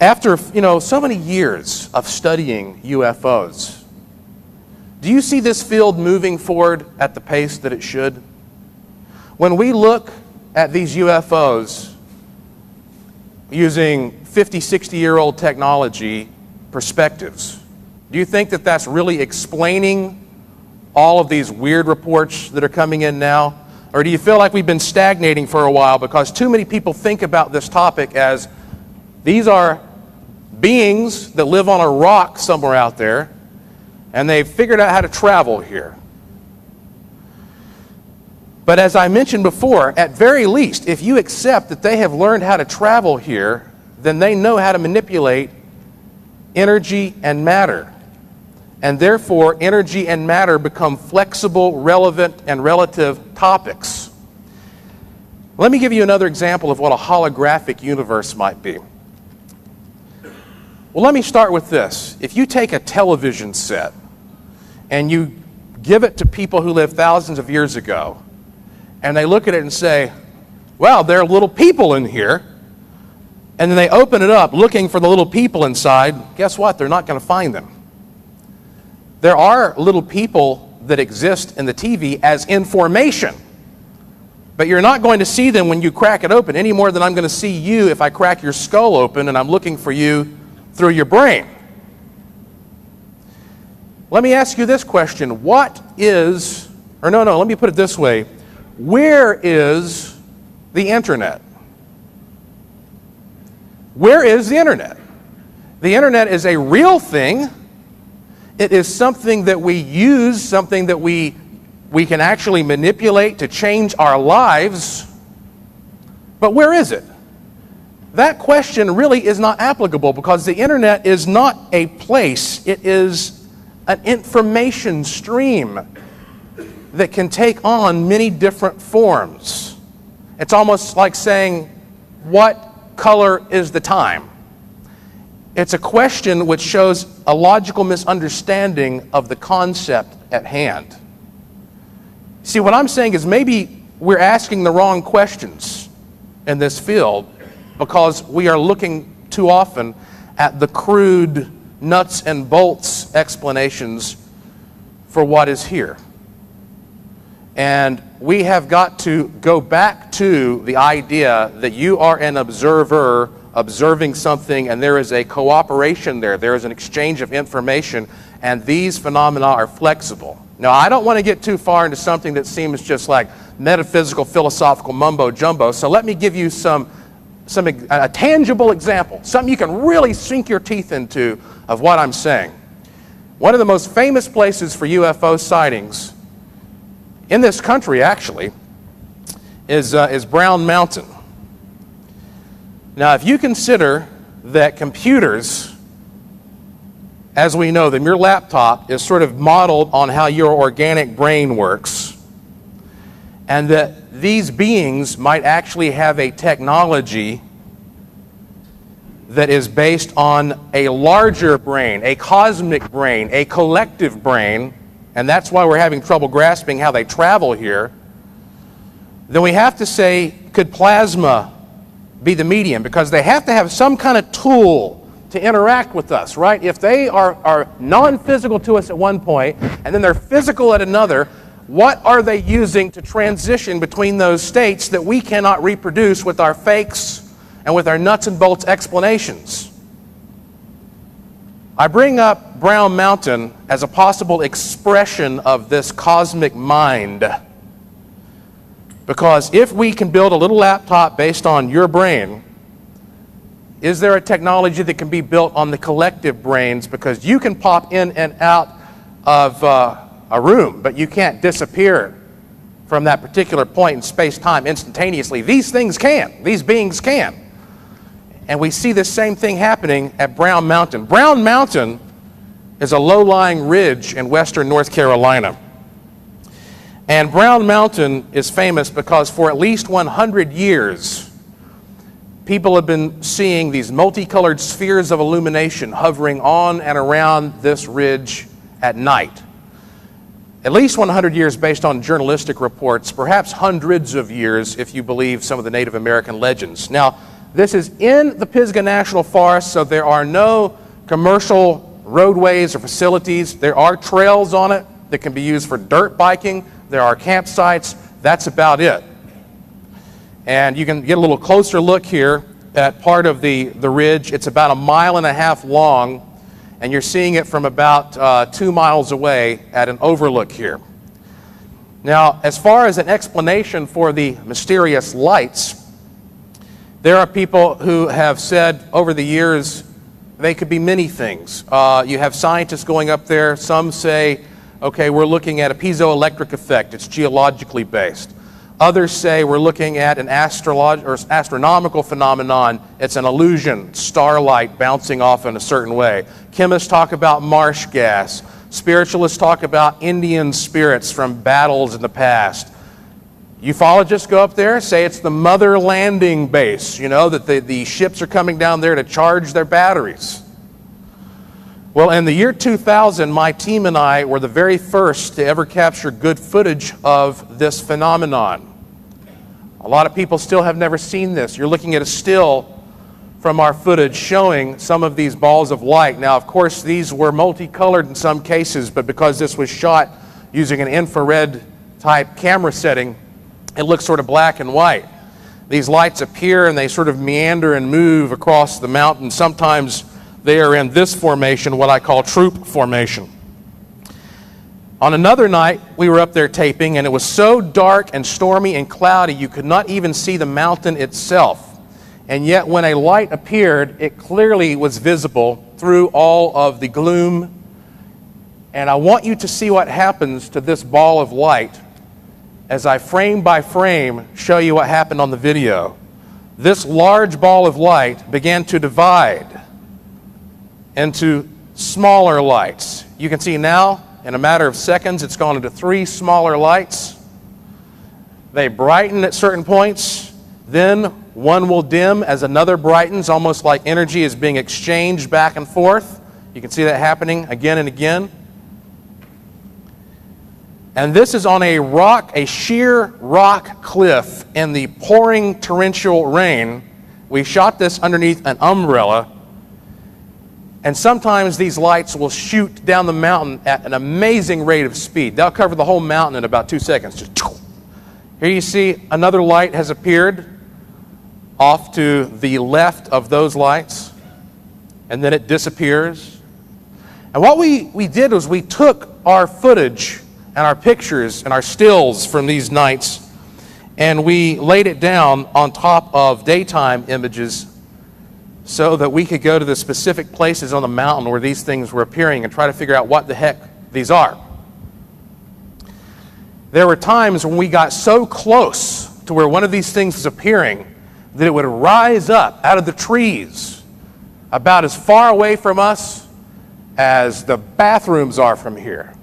After, so many years of studying UFOs, do you see this field moving forward at the pace that it should? When we look at these UFOs using 50, 60-year-old technology perspectives, do you think that that's really explaining all of these weird reports that are coming in now? Or do you feel like we've been stagnating for a while because too many people think about this topic as these are beings that live on a rock somewhere out there and they've figured out how to travel here? But as I mentioned before, at very least, if you accept that they have learned how to travel here, then they know how to manipulate energy and matter. And therefore, energy and matter become flexible, relevant, and relative topics. Let me give you another example of what a holographic universe might be. Well, let me start with this. If you take a television set and you give it to people who lived thousands of years ago, and they look at it and say, well, there are little people in here, and then they open it up looking for the little people inside, guess what? They're not going to find them. There are little people that exist in the TV as information, but you're not going to see them when you crack it open any more than I'm going to see you if I crack your skull open and I'm looking for you through your brain. Let me ask you this question. Let me put it this way. Where is the internet? Where is the internet? The internet is a real thing. It is something that we use, something that we can actually manipulate to change our lives. But where is it? That question really is not applicable because the internet is not a place. It is an information stream that can take on many different forms. It's almost like saying, what color is the time? It's a question which shows a logical misunderstanding of the concept at hand. See, what I'm saying is maybe we're asking the wrong questions in this field because we are looking too often at the crude nuts and bolts explanations for what is here. And we have got to go back to the idea that you are an observer observing something and there is a cooperation there. There is an exchange of information and these phenomena are flexible. Now, I don't want to get too far into something that seems just like metaphysical, philosophical mumbo jumbo, so let me give you a tangible example, something you can really sink your teeth into of what I'm saying. One of the most famous places for UFO sightings in this country, actually, is Brown Mountain. Now, if you consider that computers, as we know them, your laptop is sort of modeled on how your organic brain works, and that these beings might actually have a technology that is based on a larger brain, a cosmic brain, a collective brain, and that's why we're having trouble grasping how they travel here, then we have to say, could plasma be the medium? Because they have to have some kind of tool to interact with us, right? If they are non-physical to us at one point, and then they're physical at another, what are they using to transition between those states that we cannot reproduce with our fakes and with our nuts and bolts explanations? I bring up Brown Mountain as a possible expression of this cosmic mind. Because if we can build a little laptop based on your brain, is there a technology that can be built on the collective brains? Because you can pop in and out of a room, but you can't disappear from that particular point in space-time instantaneously. These things can. These beings can. And we see this same thing happening at Brown Mountain. Brown Mountain is a low-lying ridge in western North Carolina. And Brown Mountain is famous because for at least 100 years, people have been seeing these multicolored spheres of illumination hovering on and around this ridge at night. At least 100 years based on journalistic reports, perhaps hundreds of years if you believe some of the Native American legends. Now, this is in the Pisgah National Forest, so there are no commercial roadways or facilities. There are trails on it that can be used for dirt biking. There are campsites. That's about it. And you can get a little closer look here at part of the ridge. It's about 1.5 miles long, and you're seeing it from about 2 miles away at an overlook here. Now, as far as an explanation for the mysterious lights, there are people who have said over the years they could be many things. You have scientists going up there. Some say, okay, we're looking at a piezoelectric effect. It's geologically based. Others say we're looking at an astronomical phenomenon. It's an illusion, starlight bouncing off in a certain way. Chemists talk about marsh gas. Spiritualists talk about Indian spirits from battles in the past. Ufologists go up there, say it's the mother landing base, you know, that the ships are coming down there to charge their batteries. Well, in the year 2000, my team and I were the very first to ever capture good footage of this phenomenon. A lot of people still have never seen this. You're looking at a still from our footage showing some of these balls of light. Now, of course, these were multicolored in some cases, but because this was shot using an infrared type camera setting, it looks sort of black and white. These lights appear and they sort of meander and move across the mountain. Sometimes they are in this formation, what I call troop formation. On another night, we were up there taping, and it was so dark and stormy and cloudy you could not even see the mountain itself. And yet when a light appeared, it clearly was visible through all of the gloom. And I want you to see what happens to this ball of light as I frame by frame show you what happened on the video. This large ball of light began to divide into smaller lights. You can see now, in a matter of seconds, it's gone into 3 smaller lights. They brighten at certain points, then one will dim as another brightens, almost like energy is being exchanged back and forth. You can see that happening again and again. And this is on a rock, a sheer rock cliff in the pouring torrential rain. We shot this underneath an umbrella. And sometimes these lights will shoot down the mountain at an amazing rate of speed. They'll cover the whole mountain in about 2 seconds. Just here you see another light has appeared off to the left of those lights, and then it disappears. And what we did was we took our footage and our pictures and our stills from these nights, and we laid it down on top of daytime images so that we could go to the specific places on the mountain where these things were appearing and try to figure out what the heck these are. There were times when we got so close to where one of these things was appearing that it would rise up out of the trees about as far away from us as the bathrooms are from here,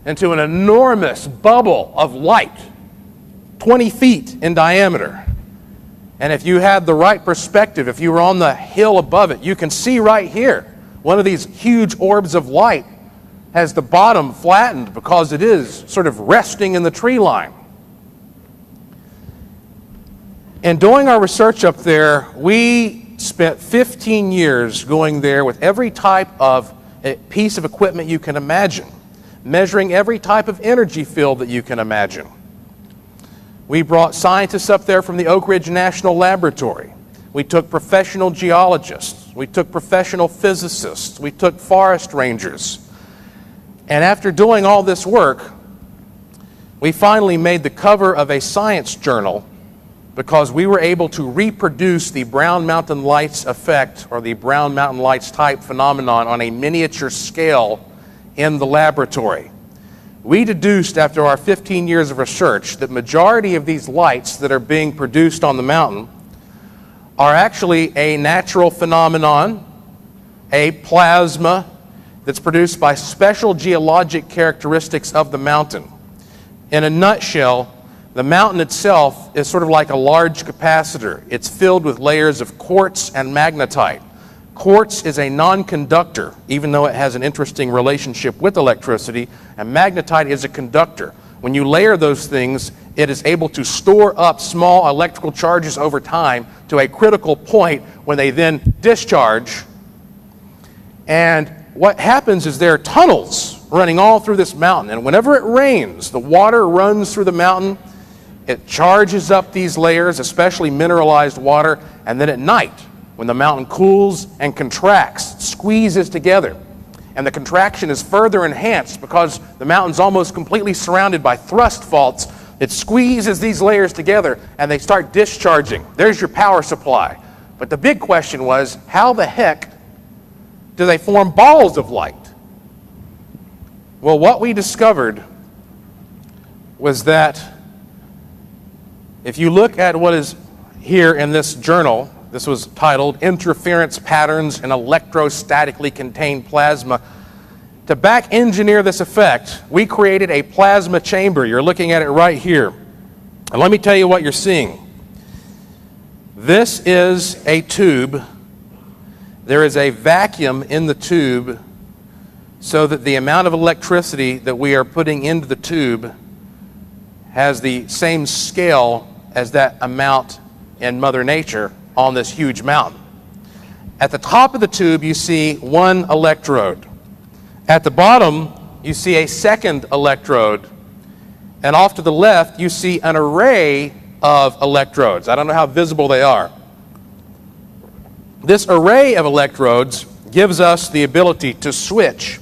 into an enormous bubble of light, 20 feet in diameter. And if you had the right perspective, if you were on the hill above it, you can see right here, one of these huge orbs of light has the bottom flattened because it is sort of resting in the tree line. In doing our research up there, we spent 15 years going there with every type of piece of equipment you can imagine, measuring every type of energy field that you can imagine. We brought scientists up there from the Oak Ridge National Laboratory. We took professional geologists. We took professional physicists. We took forest rangers. And after doing all this work, we finally made the cover of a science journal because we were able to reproduce the Brown Mountain Lights effect, or the Brown Mountain Lights type phenomenon, on a miniature scale in the laboratory. We deduced after our 15 years of research that majority of these lights that are being produced on the mountain are actually a natural phenomenon, a plasma that's produced by special geologic characteristics of the mountain. In a nutshell, the mountain itself is sort of like a large capacitor. It's filled with layers of quartz and magnetite. Quartz is a non-conductor, even though it has an interesting relationship with electricity, and magnetite is a conductor. When you layer those things, it is able to store up small electrical charges over time to a critical point when they then discharge. And what happens is there are tunnels running all through this mountain, and whenever it rains, the water runs through the mountain It charges up these layers, especially mineralized water, and then at night, when the mountain cools and contracts, squeezes together, and the contraction is further enhanced because the mountain's almost completely surrounded by thrust faults, it squeezes these layers together and they start discharging. There's your power supply. But the big question was, how the heck do they form balls of light? Well, what we discovered was that if you look at what is here in this journal, this was titled Interference Patterns in Electrostatically Contained Plasma. To back engineer this effect, we created a plasma chamber. You're looking at it right here. And let me tell you what you're seeing. This is a tube. There is a vacuum in the tube so that the amount of electricity that we are putting into the tube has the same scale as that amount in Mother Nature on this huge mountain. At the top of the tube, you see one electrode. At the bottom, you see a second electrode. And off to the left, you see an array of electrodes. I don't know how visible they are. This array of electrodes gives us the ability to switch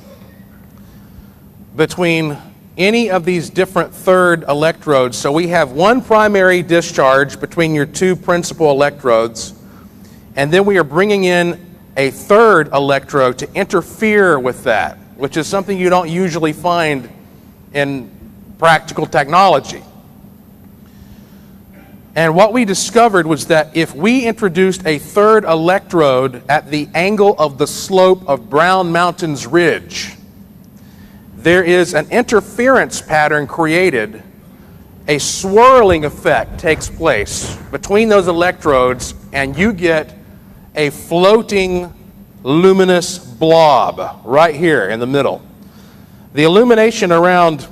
between any of these different third electrodes. So we have one primary discharge between your two principal electrodes, and then we are bringing in a third electrode to interfere with that, which is something you don't usually find in practical technology. And what we discovered was that if we introduced a third electrode at the angle of the slope of Brown Mountain's ridge, there is an interference pattern created. A swirling effect takes place between those electrodes, and you get a floating luminous blob right here in the middle. The illumination around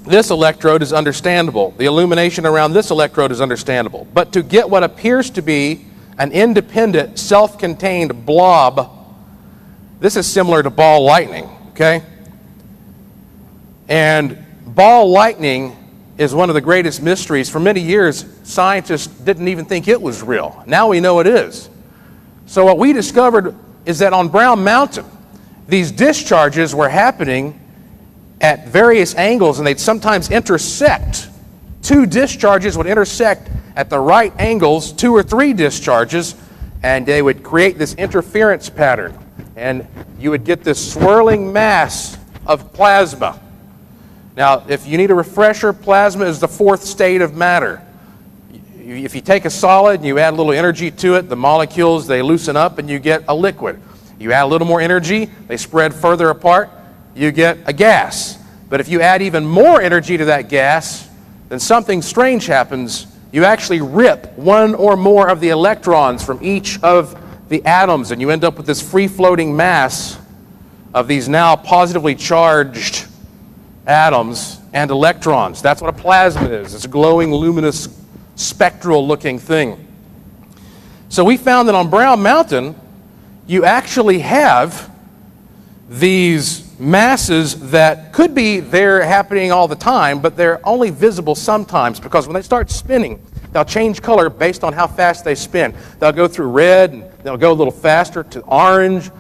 this electrode is understandable. The illumination around this electrode is understandable. But to get what appears to be an independent, self-contained blob, this is similar to ball lightning, okay? And ball lightning is one of the greatest mysteries. For many years, scientists didn't even think it was real. Now we know it is. So what we discovered is that on Brown Mountain, these discharges were happening at various angles, and they'd sometimes intersect. Two discharges would intersect at the right angles, 2 or 3 discharges, and they would create this interference pattern. And you would get this swirling mass of plasma. Now, if you need a refresher, plasma is the 4th state of matter. If you take a solid and you add a little energy to it, the molecules, they loosen up and you get a liquid. You add a little more energy, they spread further apart, you get a gas. But if you add even more energy to that gas, then something strange happens. You actually rip one or more of the electrons from each of the atoms, and you end up with this free-floating mass of these now positively charged atoms and electrons. That's what a plasma is. It's a glowing, luminous, spectral-looking thing. So we found that on Brown Mountain, you actually have these masses that could be there happening all the time, but they're only visible sometimes, because when they start spinning, they'll change color based on how fast they spin. They'll go through red, and they'll go a little faster to orange,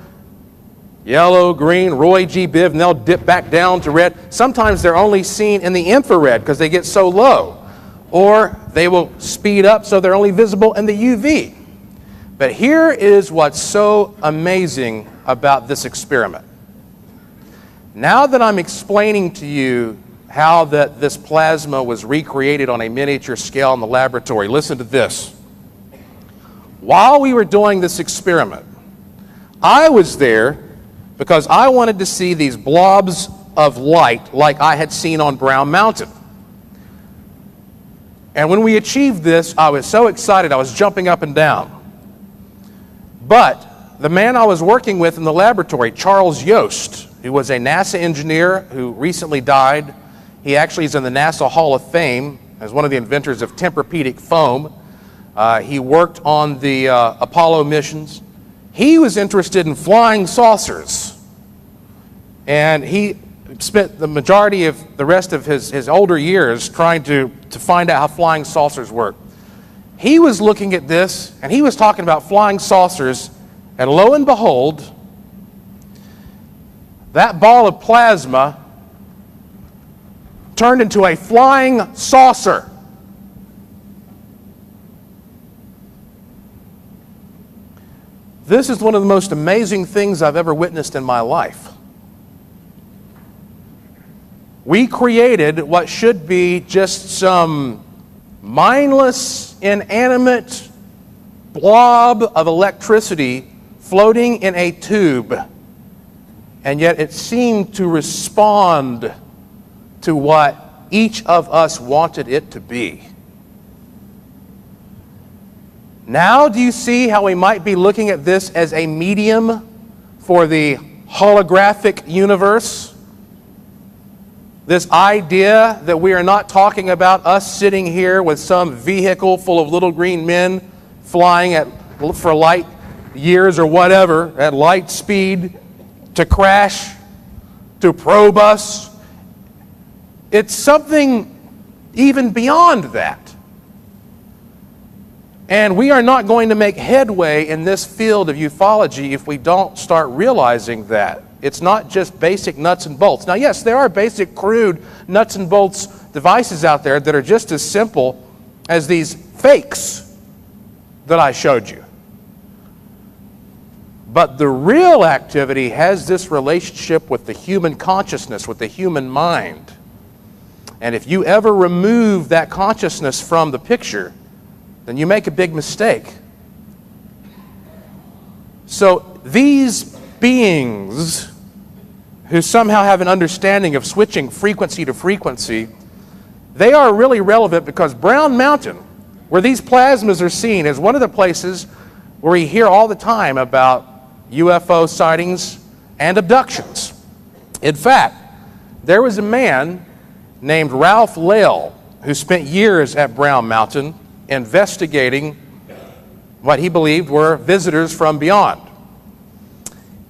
yellow, green, Roy G. Biv, and they'll dip back down to red. Sometimes they're only seen in the infrared because they get so low. Or they will speed up so they're only visible in the UV. But here is what's so amazing about this experiment. Now that I'm explaining to you how that this plasma was recreated on a miniature scale in the laboratory, listen to this. While we were doing this experiment, I was there because I wanted to see these blobs of light like I had seen on Brown Mountain. And when we achieved this, I was so excited, I was jumping up and down. But the man I was working with in the laboratory, Charles Yost, who was a NASA engineer who recently died, he actually is in the NASA Hall of Fame as one of the inventors of Tempur-Pedic foam. He worked on the Apollo missions. He was interested in flying saucers. And he spent the majority of the rest of his older years trying to find out how flying saucers work. He was looking at this, and he was talking about flying saucers, and lo and behold, that ball of plasma turned into a flying saucer. This is one of the most amazing things I've ever witnessed in my life. We created what should be just some mindless, inanimate blob of electricity floating in a tube, and yet it seemed to respond to what each of us wanted it to be. Now do you see how we might be looking at this as a medium for the holographic universe? This idea that we are not talking about us sitting here with some vehicle full of little green men flying for light years or whatever, at light speed, to crash, to probe us. It's something even beyond that. And we are not going to make headway in this field of ufology if we don't start realizing that. It's not just basic nuts and bolts. Now, yes, there are basic, crude nuts and bolts devices out there that are just as simple as these fakes that I showed you. But the real activity has this relationship with the human consciousness, with the human mind. And if you ever remove that consciousness from the picture, then you make a big mistake. So these beings who somehow have an understanding of switching frequency to frequency, they are really relevant because Brown Mountain, where these plasmas are seen, is one of the places where we hear all the time about UFO sightings and abductions. In fact, there was a man named Ralph Lale who spent years at Brown Mountain investigating what he believed were visitors from beyond.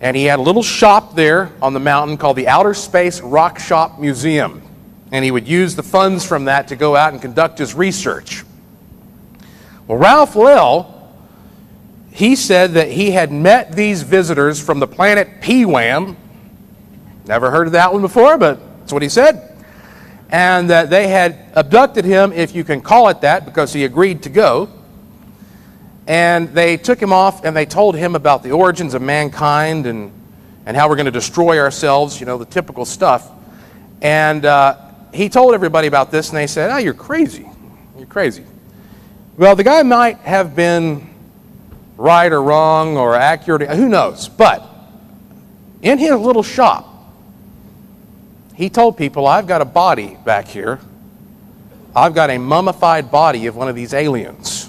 And he had a little shop there on the mountain called the Outer Space Rock Shop Museum. And he would use the funds from that to go out and conduct his research. Well, Ralph Lale, he said that he had met these visitors from the planet PWAM. Never heard of that one before, but that's what he said. And that they had abducted him, if you can call it that, because he agreed to go. And they took him off and they told him about the origins of mankind and how we're going to destroy ourselves, you know, the typical stuff. And he told everybody about this, and they said, "Oh, you're crazy. You're crazy." Well, the guy might have been right or wrong or accurate, who knows. But in his little shop, he told people, "I've got a body back here. I've got a mummified body of one of these aliens.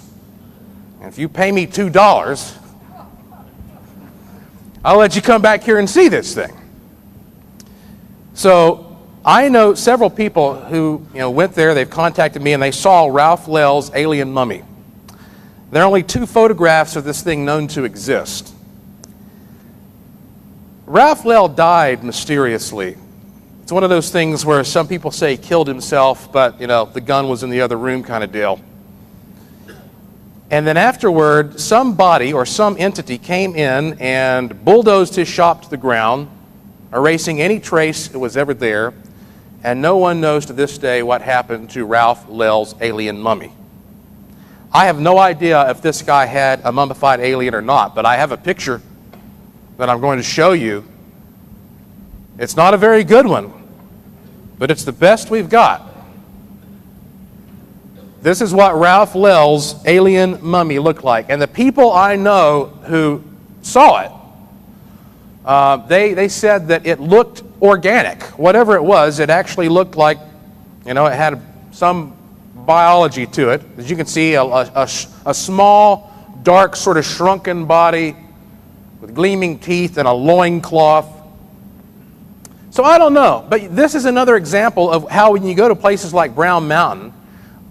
And if you pay me $2, I'll let you come back here and see this thing." So I know several people who went there. They've contacted me, and they saw Ralph Lale's alien mummy. There are only 2 photographs of this thing known to exist. Ralph Lale died mysteriously. It's one of those things where some people say he killed himself, but the gun was in the other room kind of deal. And then afterward, somebody or some entity came in and bulldozed his shop to the ground, erasing any trace that was ever there, and no one knows to this day what happened to Ralph Lale's alien mummy. I have no idea if this guy had a mummified alien or not, but I have a picture that I'm going to show you. It's not a very good one, but it's the best we've got. This is what Ralph Lale's alien mummy looked like. And the people I know who saw it, they said that it looked organic. Whatever it was, it actually looked like, it had some biology to it. As you can see, a small, dark, sort of shrunken body with gleaming teeth and a loincloth. So I don't know, but this is another example of how when you go to places like Brown Mountain,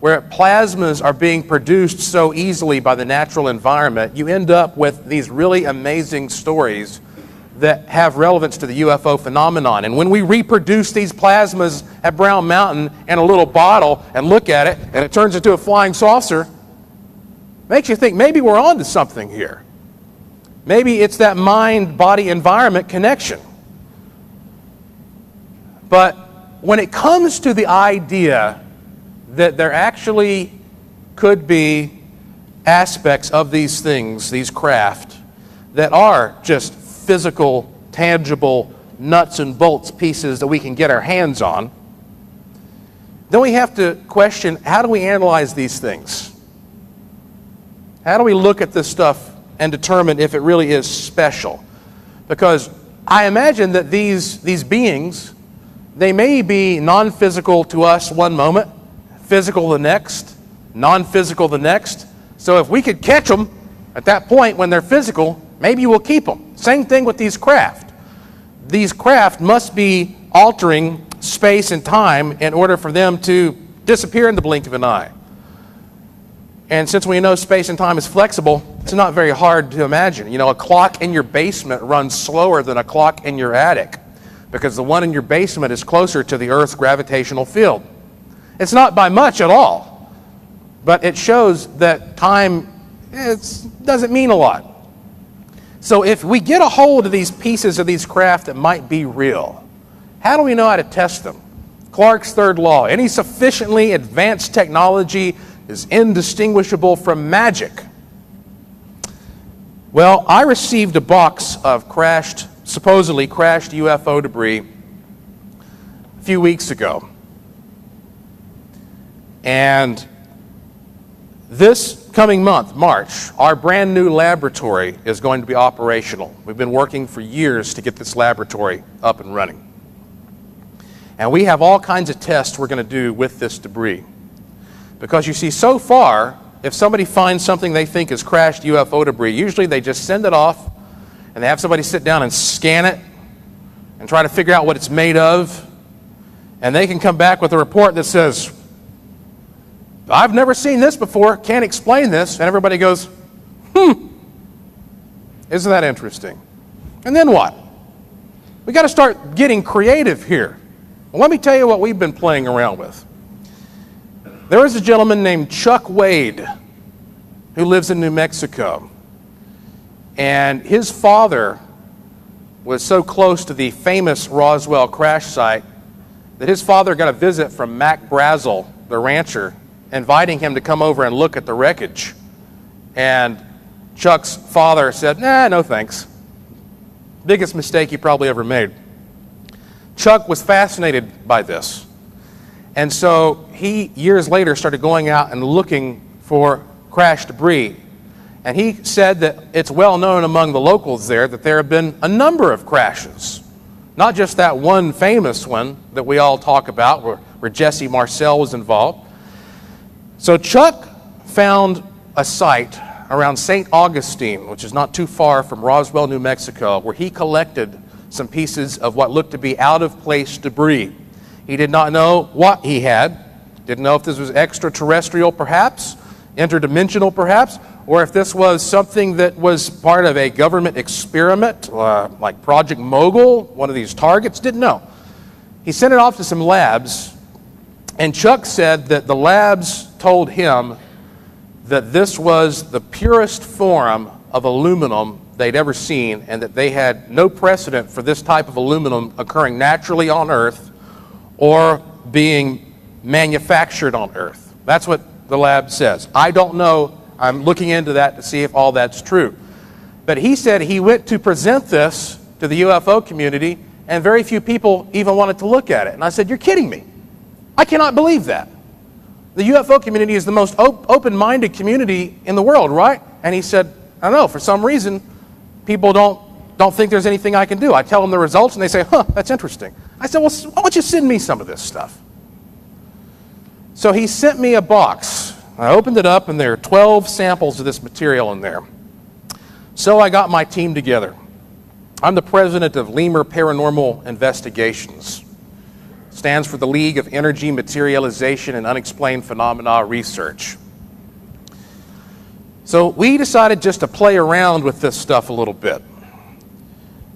where plasmas are being produced so easily by the natural environment, you end up with these really amazing stories that have relevance to the UFO phenomenon. And when we reproduce these plasmas at Brown Mountain in a little bottle and look at it, and it turns into a flying saucer, makes you think maybe we're on to something here. Maybe it's that mind-body-environment connection. But when it comes to the idea that there actually could be aspects of these things, these craft, that are just physical, tangible, nuts and bolts pieces that we can get our hands on, then we have to question, how do we analyze these things? How do we look at this stuff and determine if it really is special? Because I imagine that these beings, they may be non-physical to us one moment, physical the next, non-physical the next. So if we could catch them at that point when they're physical, maybe we'll keep them. Same thing with these craft. These craft must be altering space and time in order for them to disappear in the blink of an eye. And since we know space and time is flexible, it's not very hard to imagine. You know, a clock in your basement runs slower than a clock in your attic because the one in your basement is closer to the Earth's gravitational field. It's not by much at all, but it shows that time doesn't mean a lot. So if we get a hold of these pieces of these craft that might be real, how do we know how to test them? Clarke's third law, any sufficiently advanced technology is indistinguishable from magic. Well, I received a box of supposedly crashed UFO debris a few weeks ago. And this coming month, March, our brand new laboratory is going to be operational. We've been working for years to get this laboratory up and running. And we have all kinds of tests we're going to do with this debris. Because you see, so far, if somebody finds something they think is crashed UFO debris, usually they just send it off and they have somebody sit down and scan it and try to figure out what it's made of. And they can come back with a report that says, I've never seen this before, can't explain this. And everybody goes, isn't that interesting? And then what? We got to start getting creative here. Well, let me tell you what we've been playing around with. There is a gentleman named Chuck Wade who lives in New Mexico. And his father was so close to the famous Roswell crash site that his father got a visit from Mac Brazel, the rancher, inviting him to come over and look at the wreckage. And Chuck's father said, nah, no thanks. Biggest mistake he probably ever made. Chuck was fascinated by this. And so he, years later, started going out and looking for crashed debris. And he said that it's well known among the locals there that there have been a number of crashes. Not just that one famous one that we all talk about where Jesse Marcel was involved. So Chuck found a site around St. Augustine, which is not too far from Roswell, New Mexico, where he collected some pieces of what looked to be out-of-place debris. He did not know what he had, didn't know if this was extraterrestrial perhaps, interdimensional perhaps, or if this was something that was part of a government experiment, like Project Mogul, one of these targets, didn't know. He sent it off to some labs, and Chuck said that the labs told him that this was the purest form of aluminum they'd ever seen, and that they had no precedent for this type of aluminum occurring naturally on Earth or being manufactured on Earth. That's what the lab says. I don't know. I'm looking into that to see if all that's true. But he said he went to present this to the UFO community, and very few people even wanted to look at it. And I said, you're kidding me. I cannot believe that. The UFO community is the most open-minded community in the world, right? And he said, I don't know, for some reason, people don't think there's anything I can do. I tell them the results, and they say, that's interesting. I said, well, why don't you send me some of this stuff? So he sent me a box. I opened it up, and there are 12 samples of this material in there. So I got my team together. I'm the president of Lemur Paranormal Investigations. Stands for the League of Energy, Materialization, and Unexplained Phenomena Research. So we decided just to play around with this stuff a little bit.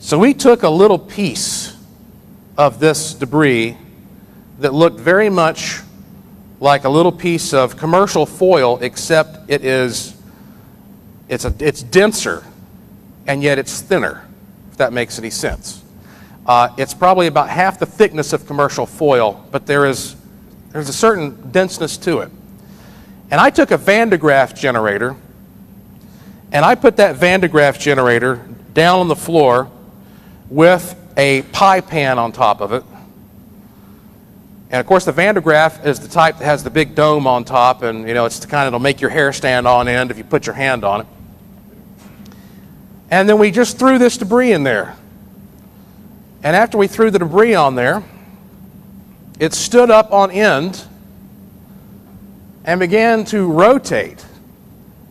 So we took a little piece of this debris that looked very much like a little piece of commercial foil, except it's denser, and yet it's thinner, if that makes any sense. It's probably about half the thickness of commercial foil, but there's a certain denseness to it. And I took a Van de Graaff generator, and I put that Van de Graaff generator down on the floor with a pie pan on top of it. And of course, the Van de Graaff is the type that has the big dome on top, and you know, it's the kind that'll make your hair stand on end if you put your hand on it. And then we just threw this debris in there. And after we threw the debris on there, it stood up on end and began to rotate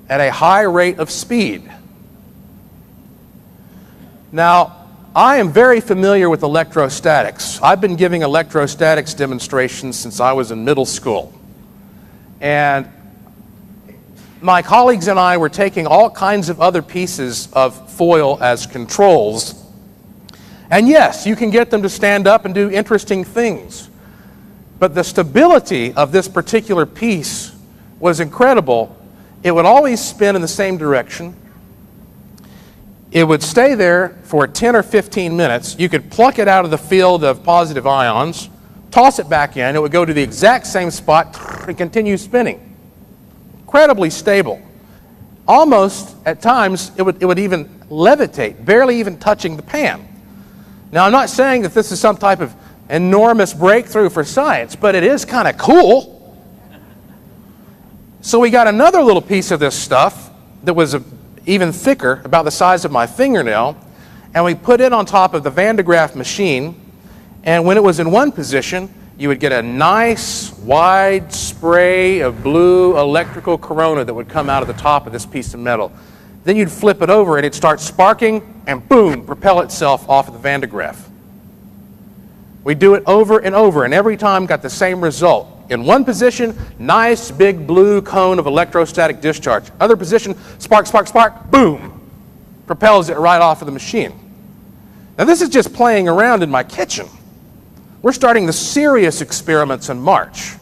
at a high rate of speed. Now, I am very familiar with electrostatics. I've been giving electrostatics demonstrations since I was in middle school. And my colleagues and I were taking all kinds of other pieces of foil as controls. And yes, you can get them to stand up and do interesting things. But the stability of this particular piece was incredible. It would always spin in the same direction. It would stay there for 10 or 15 minutes. You could pluck it out of the field of positive ions, toss it back in. It would go to the exact same spot and continue spinning. Incredibly stable. Almost, at times, it would even levitate, barely even touching the pan. Now, I'm not saying that this is some type of enormous breakthrough for science, but it is kind of cool. So we got another little piece of this stuff that was even thicker, about the size of my fingernail, and we put it on top of the Van de Graaff machine, and when it was in one position, you would get a nice wide spray of blue electrical corona that would come out of the top of this piece of metal. Then you'd flip it over and it'd start sparking and boom, propel itself off of the Van de Graaff. We do it over and over, and every time got the same result. In one position, nice big blue cone of electrostatic discharge. Other position, spark, spark, spark, boom, propels it right off of the machine. Now this is just playing around in my kitchen. We're starting the serious experiments in March.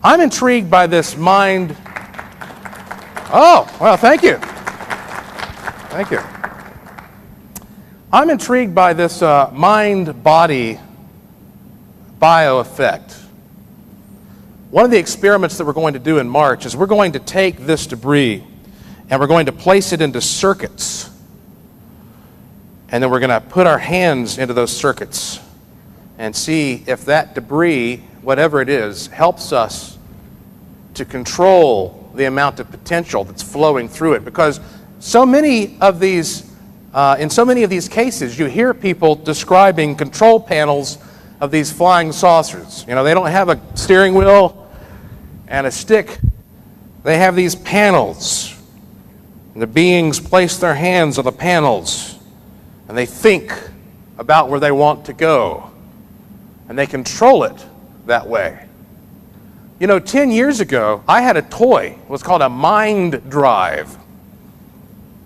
I'm intrigued by this mind. Oh, well, thank you. Thank you. I'm intrigued by this mind-body bioeffect. One of the experiments that we're going to do in March is we're going to take this debris and we're going to place it into circuits. And then we're going to put our hands into those circuits and see if that debris, whatever it is, helps us to control the amount of potential that's flowing through it. Because so many of these, in so many of these cases, you hear people describing control panels of these flying saucers. You know, they don't have a steering wheel and a stick. They have these panels. And the beings place their hands on the panels and they think about where they want to go. And they control it that way. You know, 10 years ago, I had a toy. It was called a mind drive.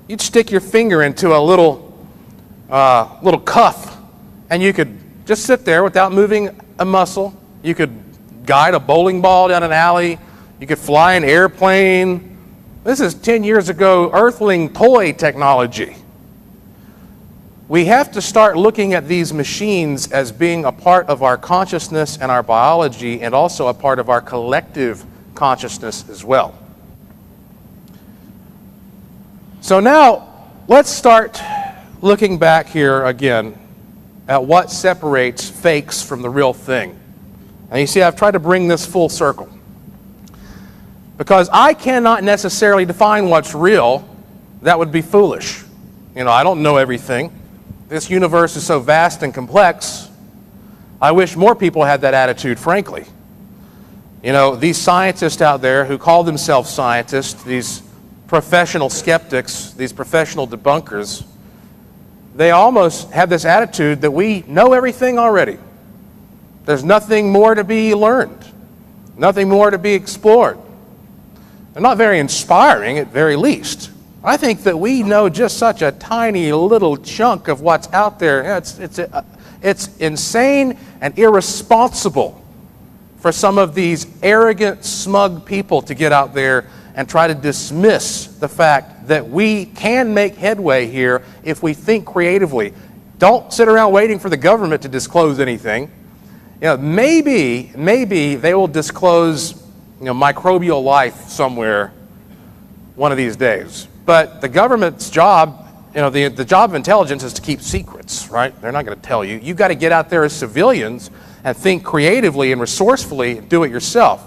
You'd stick your finger into a little cuff and you could just sit there without moving a muscle. You could guide a bowling ball down an alley. You could fly an airplane. This is 10 years ago Earthling toy technology. We have to start looking at these machines as being a part of our consciousness and our biology, and also a part of our collective consciousness as well. So now, let's start looking back here again at what separates fakes from the real thing. And you see, I've tried to bring this full circle. Because I cannot necessarily define what's real. That would be foolish. You know, I don't know everything. This universe is so vast and complex. I wish more people had that attitude, frankly. You know, these scientists out there who call themselves scientists, these professional skeptics, these professional debunkers, they almost have this attitude that we know everything already. There's nothing more to be learned, nothing more to be explored. They're not very inspiring, at very least. I think that we know just such a tiny little chunk of what's out there. It's insane and irresponsible for some of these arrogant, smug people to get out there and try to dismiss the fact that we can make headway here if we think creatively. Don't sit around waiting for the government to disclose anything. You know, maybe they will disclose, microbial life somewhere one of these days. But the government's job, the job of intelligence is to keep secrets, right? They're not going to tell you. You've got to get out there as civilians and think creatively and resourcefully and do it yourself.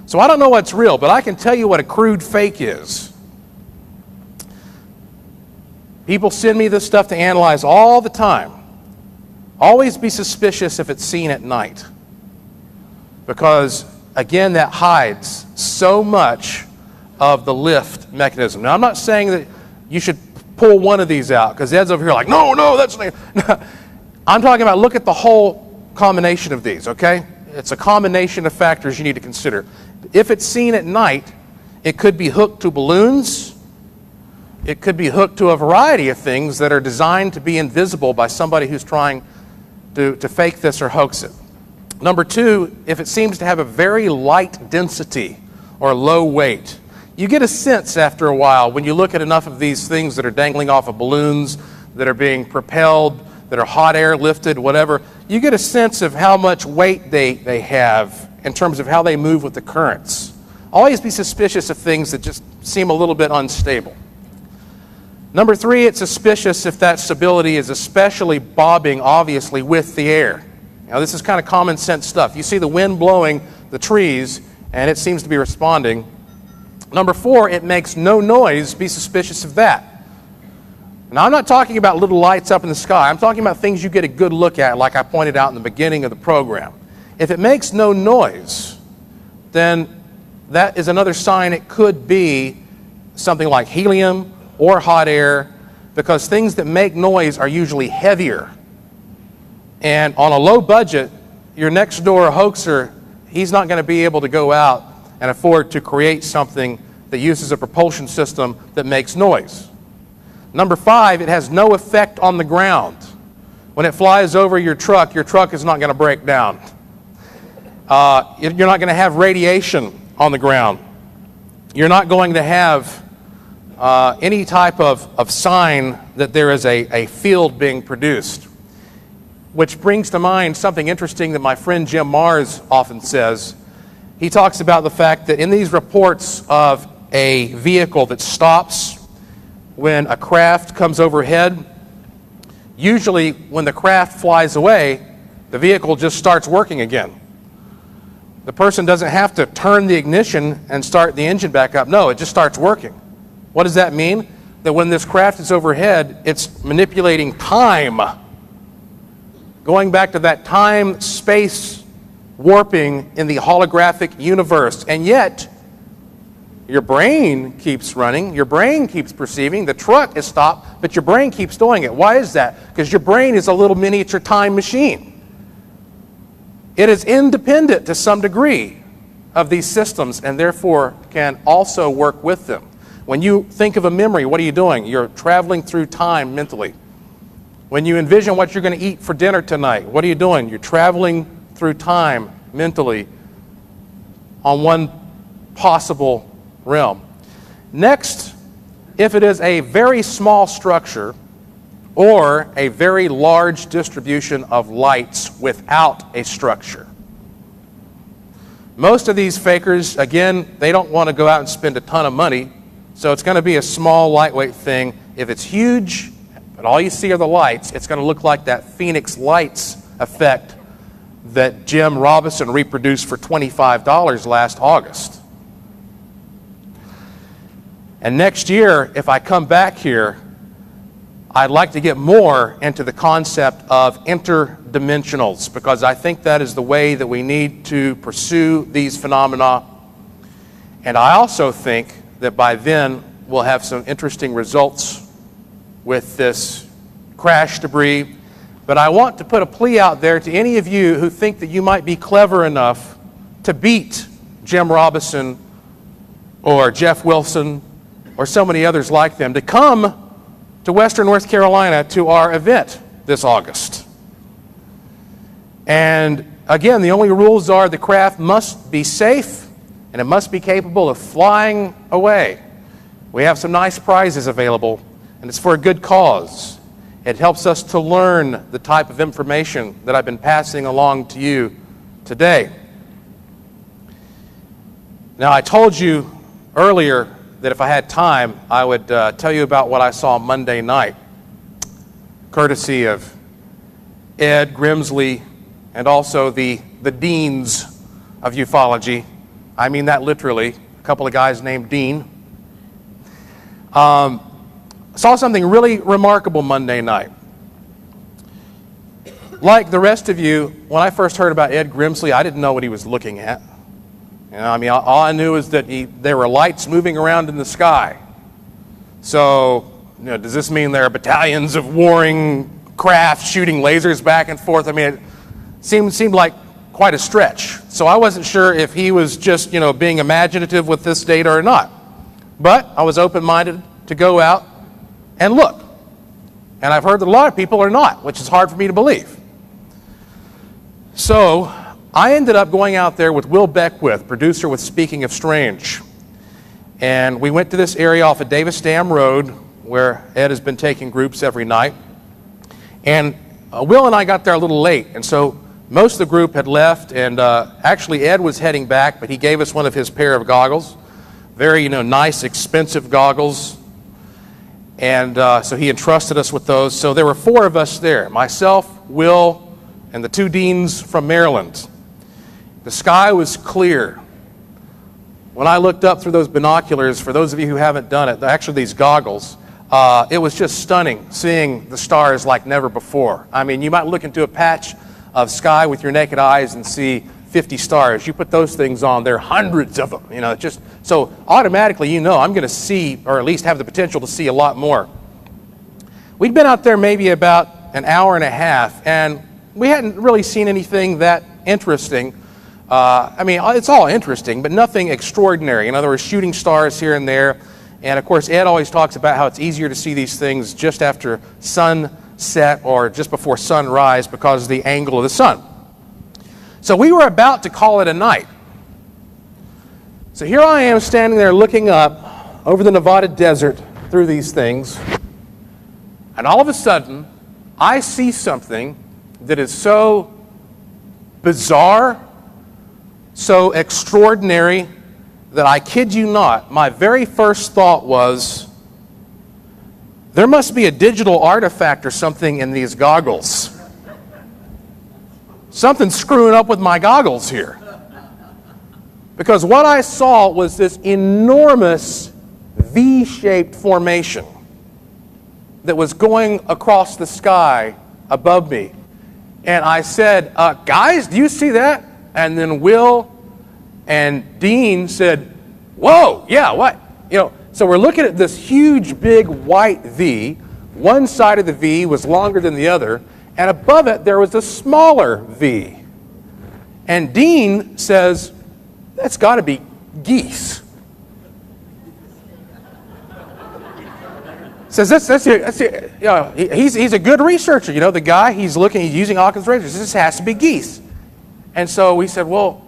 So I don't know what's real, but I can tell you what a crude fake is. People send me this stuff to analyze all the time. Always be suspicious if it's seen at night. Because, again, that hides so much of the lift mechanism. Now, I'm not saying that you should pull one of these out, because Ed's over here like, no, that's not. I'm talking about look at the whole combination of these, okay? It's a combination of factors you need to consider. If it's seen at night, it could be hooked to balloons. It could be hooked to a variety of things that are designed to be invisible by somebody who's trying to fake this or hoax it. Number two, if it seems to have a very light density or low weight. You get a sense after a while when you look at enough of these things that are dangling off of balloons, that are being propelled, that are hot air lifted, whatever. You get a sense of how much weight they have in terms of how they move with the currents. Always be suspicious of things that just seem a little bit unstable. Number three, it's suspicious if that stability is especially bobbing, obviously, with the air. Now, this is kind of common sense stuff. You see the wind blowing the trees, and it seems to be responding. Number four, it makes no noise. Be suspicious of that. Now, I'm not talking about little lights up in the sky. I'm talking about things you get a good look at, like I pointed out in the beginning of the program. If it makes no noise, then that is another sign it could be something like helium or hot air, because things that make noise are usually heavier. And on a low budget, your next door hoaxer, he's not going to be able to go out and afford to create something that uses a propulsion system that makes noise. Number five, it has no effect on the ground. When it flies over your truck is not going to break down. You're not going to have radiation on the ground. You're not going to have any type of sign that there is a field being produced. Which brings to mind something interesting that my friend Jim Mars often says. He talks about the fact that in these reports of a vehicle that stops when a craft comes overhead, usually when the craft flies away, the vehicle just starts working again. The person doesn't have to turn the ignition and start the engine back up. No, it just starts working. What does that mean? That when this craft is overhead, it's manipulating time. Going back to that time-space warping in the holographic universe. And yet, your brain keeps running, your brain keeps perceiving, the truck is stopped, but your brain keeps doing it. Why is that? Because your brain is a little miniature time machine. It is independent to some degree of these systems and therefore can also work with them. When you think of a memory, what are you doing? You're traveling through time mentally. When you envision what you're going to eat for dinner tonight, what are you doing? You're traveling through time mentally on one possible realm. Next, if it is a very small structure or a very large distribution of lights without a structure. Most of these fakers, again, they don't want to go out and spend a ton of money, so it's going to be a small, lightweight thing. If it's huge, but all you see are the lights, it's going to look like that Phoenix Lights effect that Jim Robinson reproduced for $25 last August. And next year, if I come back here, I'd like to get more into the concept of interdimensionals, because I think that is the way that we need to pursue these phenomena. And I also think that by then we'll have some interesting results with this crash debris. But I want to put a plea out there to any of you who think that you might be clever enough to beat Jim Robinson or Jeff Wilson or so many others like them, to come to Western North Carolina to our event this August. And again, the only rules are the craft must be safe and it must be capable of flying away. We have some nice prizes available, and it's for a good cause. It helps us to learn the type of information that I've been passing along to you today. Now, I told you earlier that if I had time, I would tell you about what I saw Monday night, courtesy of Ed Grimsley and also the deans of ufology. I mean that literally, a couple of guys named Dean. Saw something really remarkable Monday night. Like the rest of you, when I first heard about Ed Grimsley, I didn't know what he was looking at. You know, I mean, all I knew is that there were lights moving around in the sky. So, you know, does this mean there are battalions of warring craft shooting lasers back and forth? I mean, it seemed like quite a stretch. So I wasn't sure if he was just, you know, being imaginative with this data or not. But I was open-minded to go out and look. And I've heard that a lot of people are not, which is hard for me to believe. So I ended up going out there with Will Beckwith, producer with Speaking of Strange. And we went to this area off of Davis Dam Road, where Ed has been taking groups every night. And Will and I got there a little late, and so most of the group had left, and actually Ed was heading back, but he gave us one of his pair of goggles. Very, you know, nice, expensive goggles. And so he entrusted us with those. So there were 4 of us there, myself, Will, and the 2 deans from Maryland. The sky was clear. When I looked up through those binoculars, for those of you who haven't done it, actually these goggles, it was just stunning seeing the stars like never before. I mean, you might look into a patch of sky with your naked eyes and see 50 stars. You put those things on, there are hundreds of them. You know, just so automatically you know I'm going to see, or at least have the potential to see a lot more. We'd been out there maybe about an hour and a half, and we hadn't really seen anything that interesting. I mean, it's all interesting, but nothing extraordinary. In other words, shooting stars here and there. And of course, Ed always talks about how it's easier to see these things just after sunset or just before sunrise because of the angle of the sun. So we were about to call it a night. So here I am standing there looking up over the Nevada desert through these things. And all of a sudden, I see something that is so bizarre, so extraordinary, that I kid you not, my very first thought was, there must be a digital artifact or something in these goggles. Something's screwing up with my goggles here. Because what I saw was this enormous V-shaped formation that was going across the sky above me. And I said, guys, do you see that? And then Will and Dean said, whoa, yeah, what? You know, so we're looking at this huge, big white V. One side of the V was longer than the other, and above it there was a smaller V. And Dean says, that's got to be geese. Says you know, he's a good researcher. You know, the guy, he's using Occam's razor. This has to be geese. And so we said, well,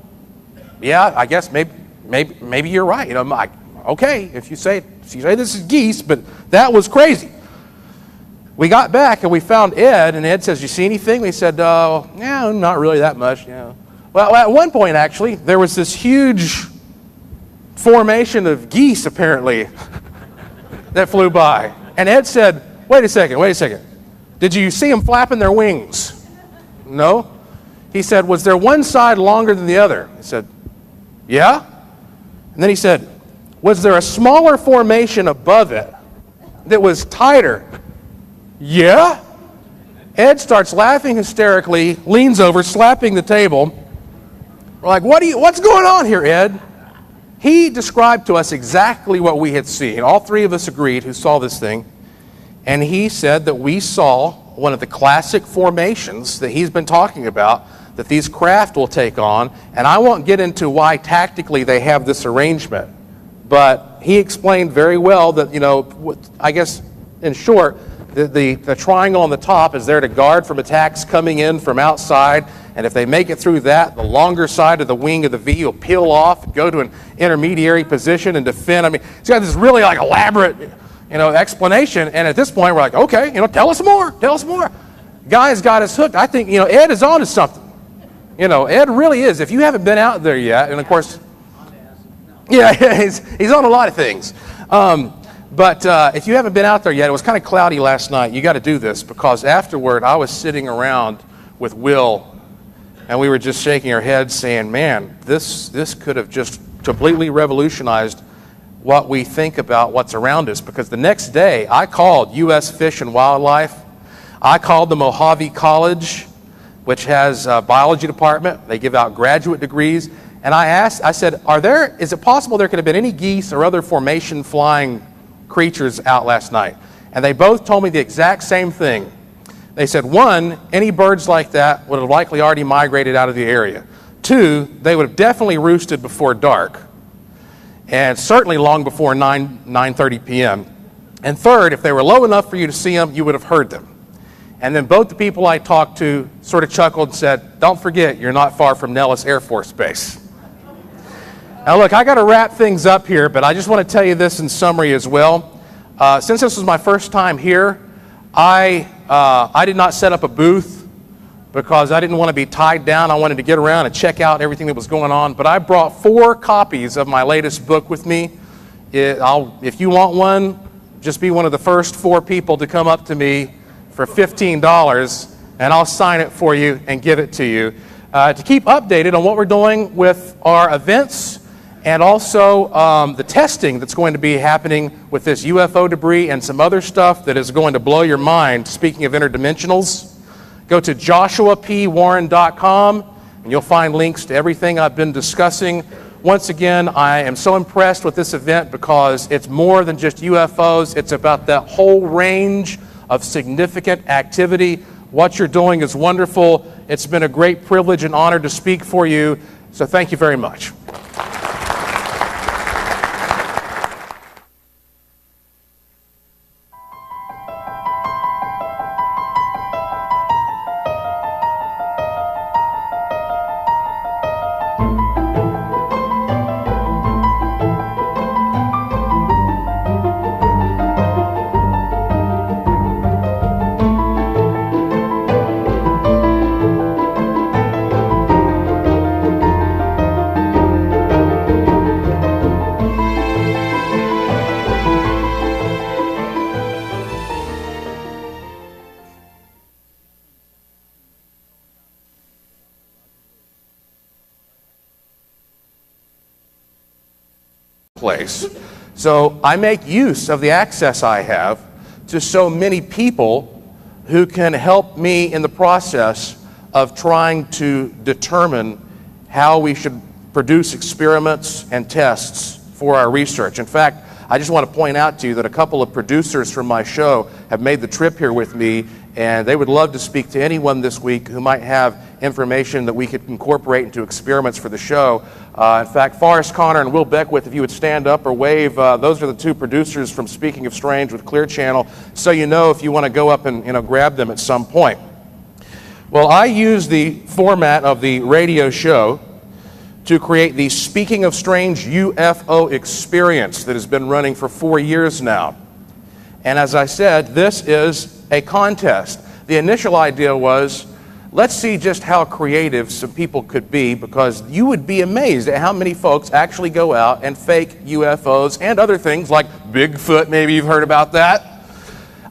yeah, I guess maybe you're right. You know, okay, if you say this is geese, but that was crazy. We got back and we found Ed, and Ed says, "You see anything?" We said, "Yeah, not really that much." Yeah. Well, at one point actually, there was this huge formation of geese apparently that flew by, and Ed said, "Wait a second. Did you see them flapping their wings?" No. He said, "Was there one side longer than the other?" I said, "Yeah." And then he said, "Was there a smaller formation above it that was tighter?" "Yeah." Ed starts laughing hysterically, leans over, slapping the table. We're like, what's going on here, Ed? He described to us exactly what we had seen. All 3 of us agreed who saw this thing. And he said that we saw one of the classic formations that he's been talking about that these craft will take on. And I won't get into why tactically they have this arrangement. But he explained very well that, you know, I guess in short, the triangle on the top is there to guard from attacks coming in from outside. And if they make it through that, the longer side of the wing of the V will peel off, go to an intermediary position and defend. I mean, it's got this really like elaborate, you know, explanation. And at this point, we're like, okay, you know, tell us more, tell us more. Guy's got us hooked. I think, you know, Ed is on to something. You know, Ed really is. If you haven't been out there yet, and of course, yeah, he's on a lot of things. But if you haven't been out there yet, it was kind of cloudy last night. You got to do this, because afterward, I was sitting around with Will, and we were just shaking our heads saying, man, this could have just completely revolutionized what we think about what's around us. Because the next day, I called U.S. Fish and Wildlife. I called the Mojave College, which has a biology department. They give out graduate degrees. And I said, is it possible there could have been any geese or other formation flying creatures out last night? And they both told me the exact same thing. They said, one, any birds like that would have likely already migrated out of the area. Two, they would have definitely roosted before dark, and certainly long before 9:30 p.m. And third, if they were low enough for you to see them, you would have heard them. And then both the people I talked to sort of chuckled and said, don't forget, you're not far from Nellis Air Force Base. Now look, I got to wrap things up here, but I just want to tell you this in summary as well. Since this was my first time here, I did not set up a booth because I didn't want to be tied down. I wanted to get around and check out everything that was going on. But I brought 4 copies of my latest book with me. If you want one, just be one of the first 4 people to come up to me for $15, and I'll sign it for you and give it to you. To keep updated on what we're doing with our events, and also the testing that's going to be happening with this UFO debris and some other stuff that is going to blow your mind. Speaking of interdimensionals, go to joshuapwarren.com and you'll find links to everything I've been discussing. Once again, I am so impressed with this event because it's more than just UFOs. It's about that whole range of significant activity. What you're doing is wonderful. It's been a great privilege and honor to speak for you. So thank you very much. Place. So I make use of the access I have to so many people who can help me in the process of trying to determine how we should produce experiments and tests for our research. In fact, I just want to point out to you that a couple of producers from my show have made the trip here with me, and they would love to speak to anyone this week who might have information that we could incorporate into experiments for the show. In fact, Forrest Connor and Will Beckwith, if you would stand up or wave, those are the 2 producers from Speaking of Strange with Clear Channel, so you know if you want to go up and grab them at some point. Well, I use the format of the radio show to create the Speaking of Strange UFO experience that has been running for 4 years now. And as I said, this is a contest. The initial idea was, let's see just how creative some people could be, because you would be amazed at how many folks actually go out and fake UFOs and other things like Bigfoot. Maybe you've heard about that.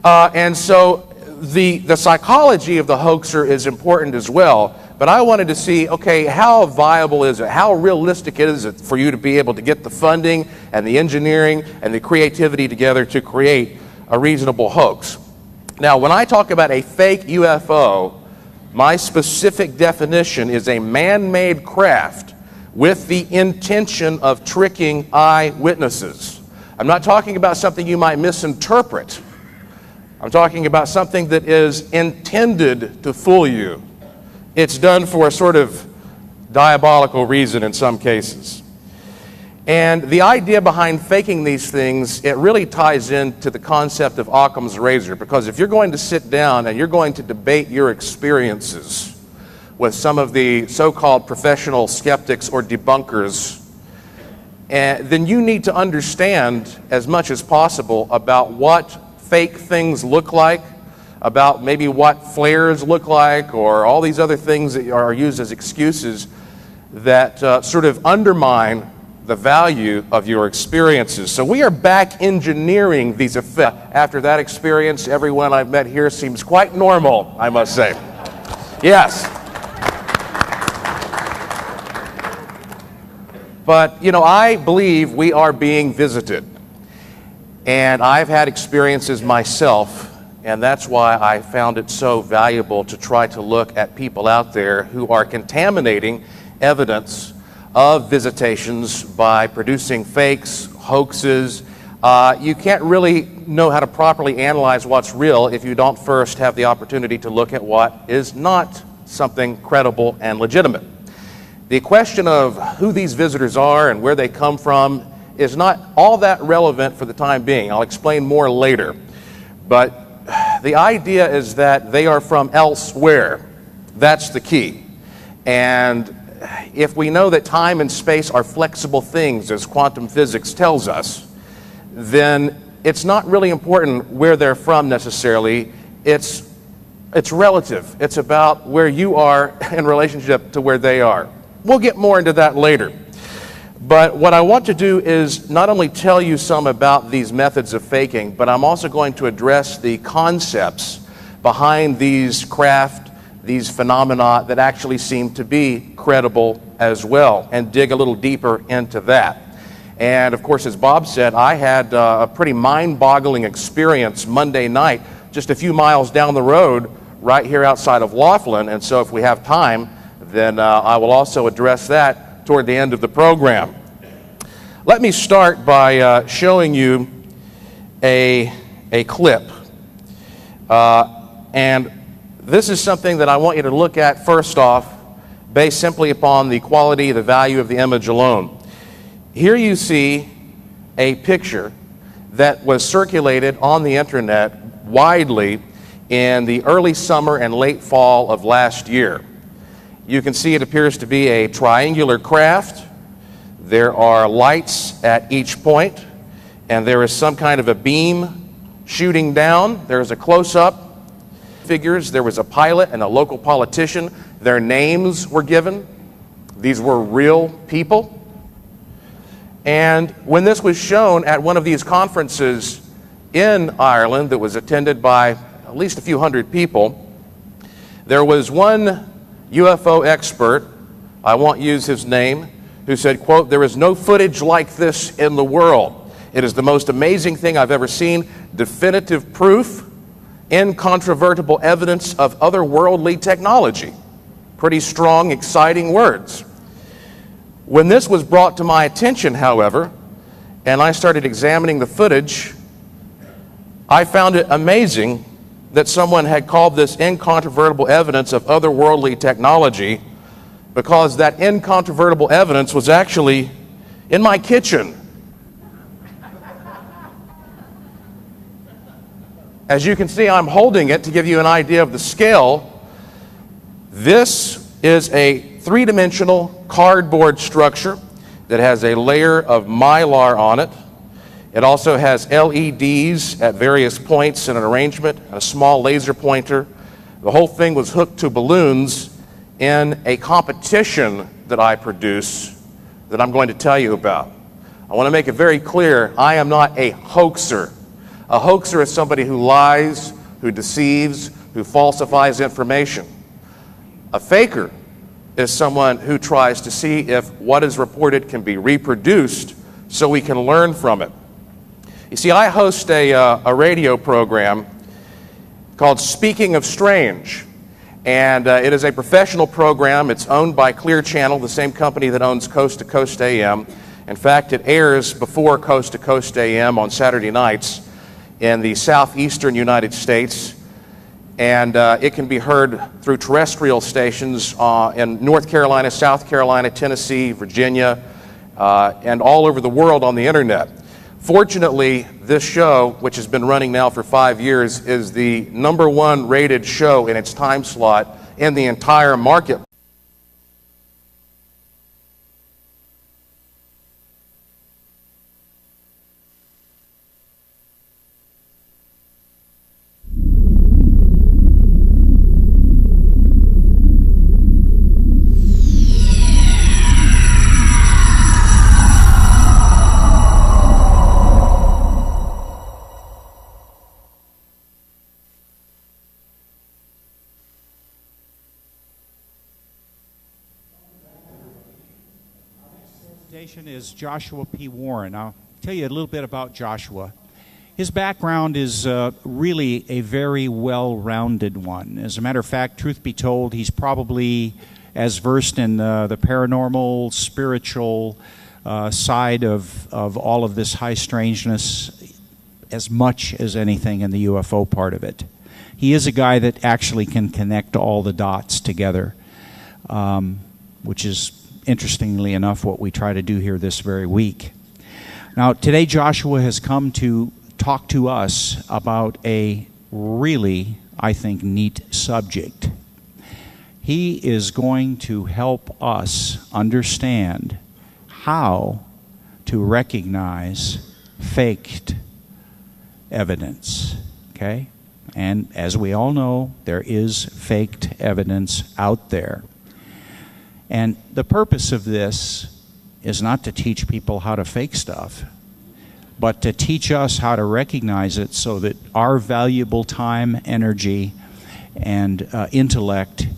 And so the psychology of the hoaxer is important as well. But I wanted to see, okay, how viable is it? How realistic is it for you to be able to get the funding and the engineering and the creativity together to create a reasonable hoax? Now, when I talk about a fake UFO, my specific definition is a man-made craft with the intention of tricking eyewitnesses. I'm not talking about something you might misinterpret. I'm talking about something that is intended to fool you. It's done for a sort of diabolical reason in some cases. And the idea behind faking these things, it really ties into the concept of Occam's razor, because if you're going to sit down and you're going to debate your experiences with some of the so-called professional skeptics or debunkers, then you need to understand as much as possible about what fake things look like, about maybe what flares look like, or all these other things that are used as excuses that sort of undermine the value of your experiences. So we are back engineering these effects. After that experience, everyone I've met here seems quite normal, I must say. Yes. But, you know, I believe we are being visited. And I've had experiences myself, and that's why I found it so valuable to try to look at people out there who are contaminating evidence of visitations by producing fakes, hoaxes. You can't really know how to properly analyze what's real if you don't first have the opportunity to look at what is not something credible and legitimate. The question of who these visitors are and where they come from is not all that relevant for the time being. I'll explain more later. But the idea is that they are from elsewhere. That's the key. And if we know that time and space are flexible things, as quantum physics tells us, then it's not really important where they're from necessarily. It's relative. It's about where you are in relationship to where they are. We'll get more into that later. But what I want to do is not only tell you some about these methods of faking, but I'm also going to address the concepts behind these craft, these phenomena that actually seem to be credible as well, and dig a little deeper into that. And of course, as Bob said, I had a pretty mind-boggling experience Monday night, just a few miles down the road, right here outside of Laughlin. And so if we have time, then I will also address that toward the end of the program. Let me start by showing you a clip. And this is something that I want you to look at first off, based simply upon the quality, the value of the image alone. Here you see a picture that was circulated on the internet widely in the early summer and late fall of last year. You can see it appears to be a triangular craft. There are lights at each point, and there is some kind of a beam shooting down. There's a close-up. Figures. There was a pilot and a local politician. Their names were given. These were real people. And when this was shown at one of these conferences in Ireland that was attended by at least a few hundred people, there was one UFO expert, I won't use his name, who said, quote, "There is no footage like this in the world. It is the most amazing thing I've ever seen. Definitive proof, incontrovertible evidence of otherworldly technology." Pretty strong, exciting words. When this was brought to my attention, however, and I started examining the footage, I found it amazing that someone had called this incontrovertible evidence of otherworldly technology, because that incontrovertible evidence was actually in my kitchen. As you can see, I'm holding it to give you an idea of the scale. This is a three-dimensional cardboard structure that has a layer of mylar on it. It also has LEDs at various points in an arrangement, and a small laser pointer. The whole thing was hooked to balloons in a competition that I produce that I'm going to tell you about. I want to make it very clear, I am not a hoaxer. A hoaxer is somebody who lies, who deceives, who falsifies information. A faker is someone who tries to see if what is reported can be reproduced so we can learn from it. You see, I host a radio program called Speaking of Strange, and it is a professional program. It's owned by Clear Channel, the same company that owns Coast to Coast AM. In fact, it airs before Coast to Coast AM on Saturday nights in the southeastern United States, and it can be heard through terrestrial stations in North Carolina, South Carolina, Tennessee, Virginia, and all over the world on the internet. Fortunately, this show, which has been running now for 5 years, is the #1 rated show in its time slot in the entire market. Is Joshua P. Warren. I'll tell you a little bit about Joshua. His background is really a very well-rounded one. As a matter of fact, truth be told, he's probably as versed in the paranormal, spiritual side of all of this high strangeness as much as anything in the UFO part of it. He is a guy that actually can connect all the dots together, which is interestingly enough what we try to do here this very week. Now, today Joshua has come to talk to us about a really, I think, neat subject. He is going to help us understand how to recognize faked evidence, okay? And as we all know, there is faked evidence out there. And the purpose of this is not to teach people how to fake stuff, but to teach us how to recognize it so that our valuable time, energy, and intellect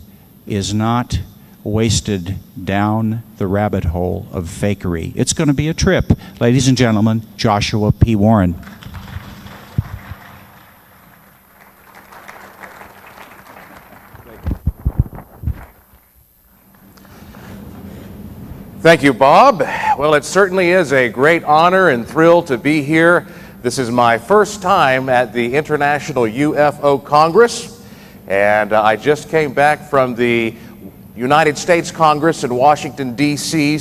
is not wasted down the rabbit hole of fakery. It's going to be a trip. Ladies and gentlemen, Joshua P. Warren. Thank you, Bob. Well, it certainly is a great honor and thrill to be here. This is my first time at the International UFO Congress, and I just came back from the United States Congress in Washington, D.C.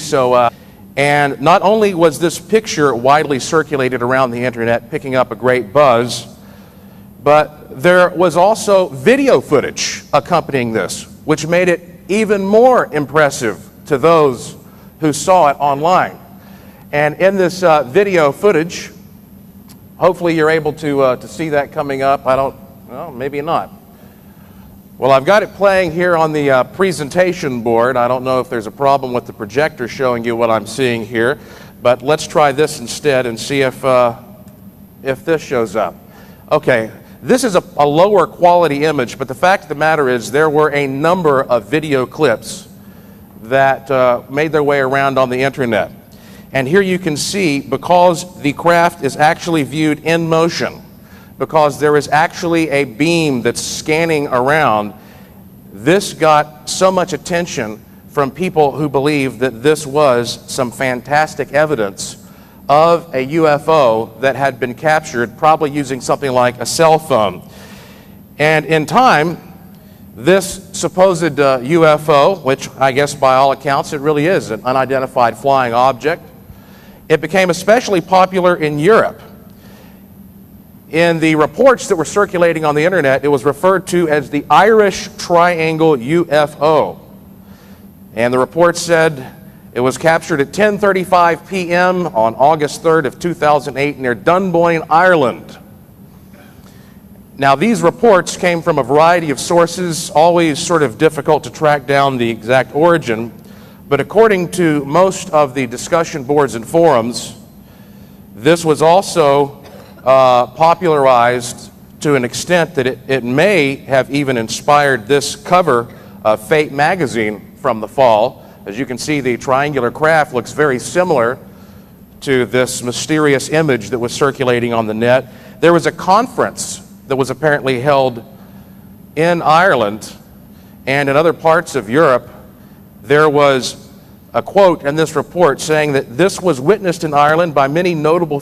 And not only was this picture widely circulated around the internet, picking up a great buzz, but there was also video footage accompanying this, which made it even more impressive to those who saw it online. And in this video footage, hopefully you're able to see that coming up. Well, maybe not. Well, I've got it playing here on the presentation board. I don't know if there's a problem with the projector showing you what I'm seeing here, but let's try this instead and see if this shows up. Okay, this is a lower quality image, but the fact of the matter is there were a number of video clips that made their way around on the internet. And here you can see, because the craft is actually viewed in motion, because there is actually a beam that's scanning around, this got so much attention from people who believe that this was some fantastic evidence of a UFO that had been captured, probably using something like a cell phone. And in time, this supposed UFO, which I guess by all accounts it really is an unidentified flying object, it became especially popular in Europe. In the reports that were circulating on the internet, it was referred to as the Irish Triangle UFO. And the report said it was captured at 10:35 p.m. on August 3rd of 2008 near Dunboyne, Ireland. Now, these reports came from a variety of sources, always sort of difficult to track down the exact origin, but according to most of the discussion boards and forums, this was also popularized to an extent that it may have even inspired this cover of Fate magazine from the fall. As you can see, the triangular craft looks very similar to this mysterious image that was circulating on the net. There was a conference that was apparently held in Ireland and in other parts of Europe. There was a quote in this report saying that this was witnessed in Ireland by many notable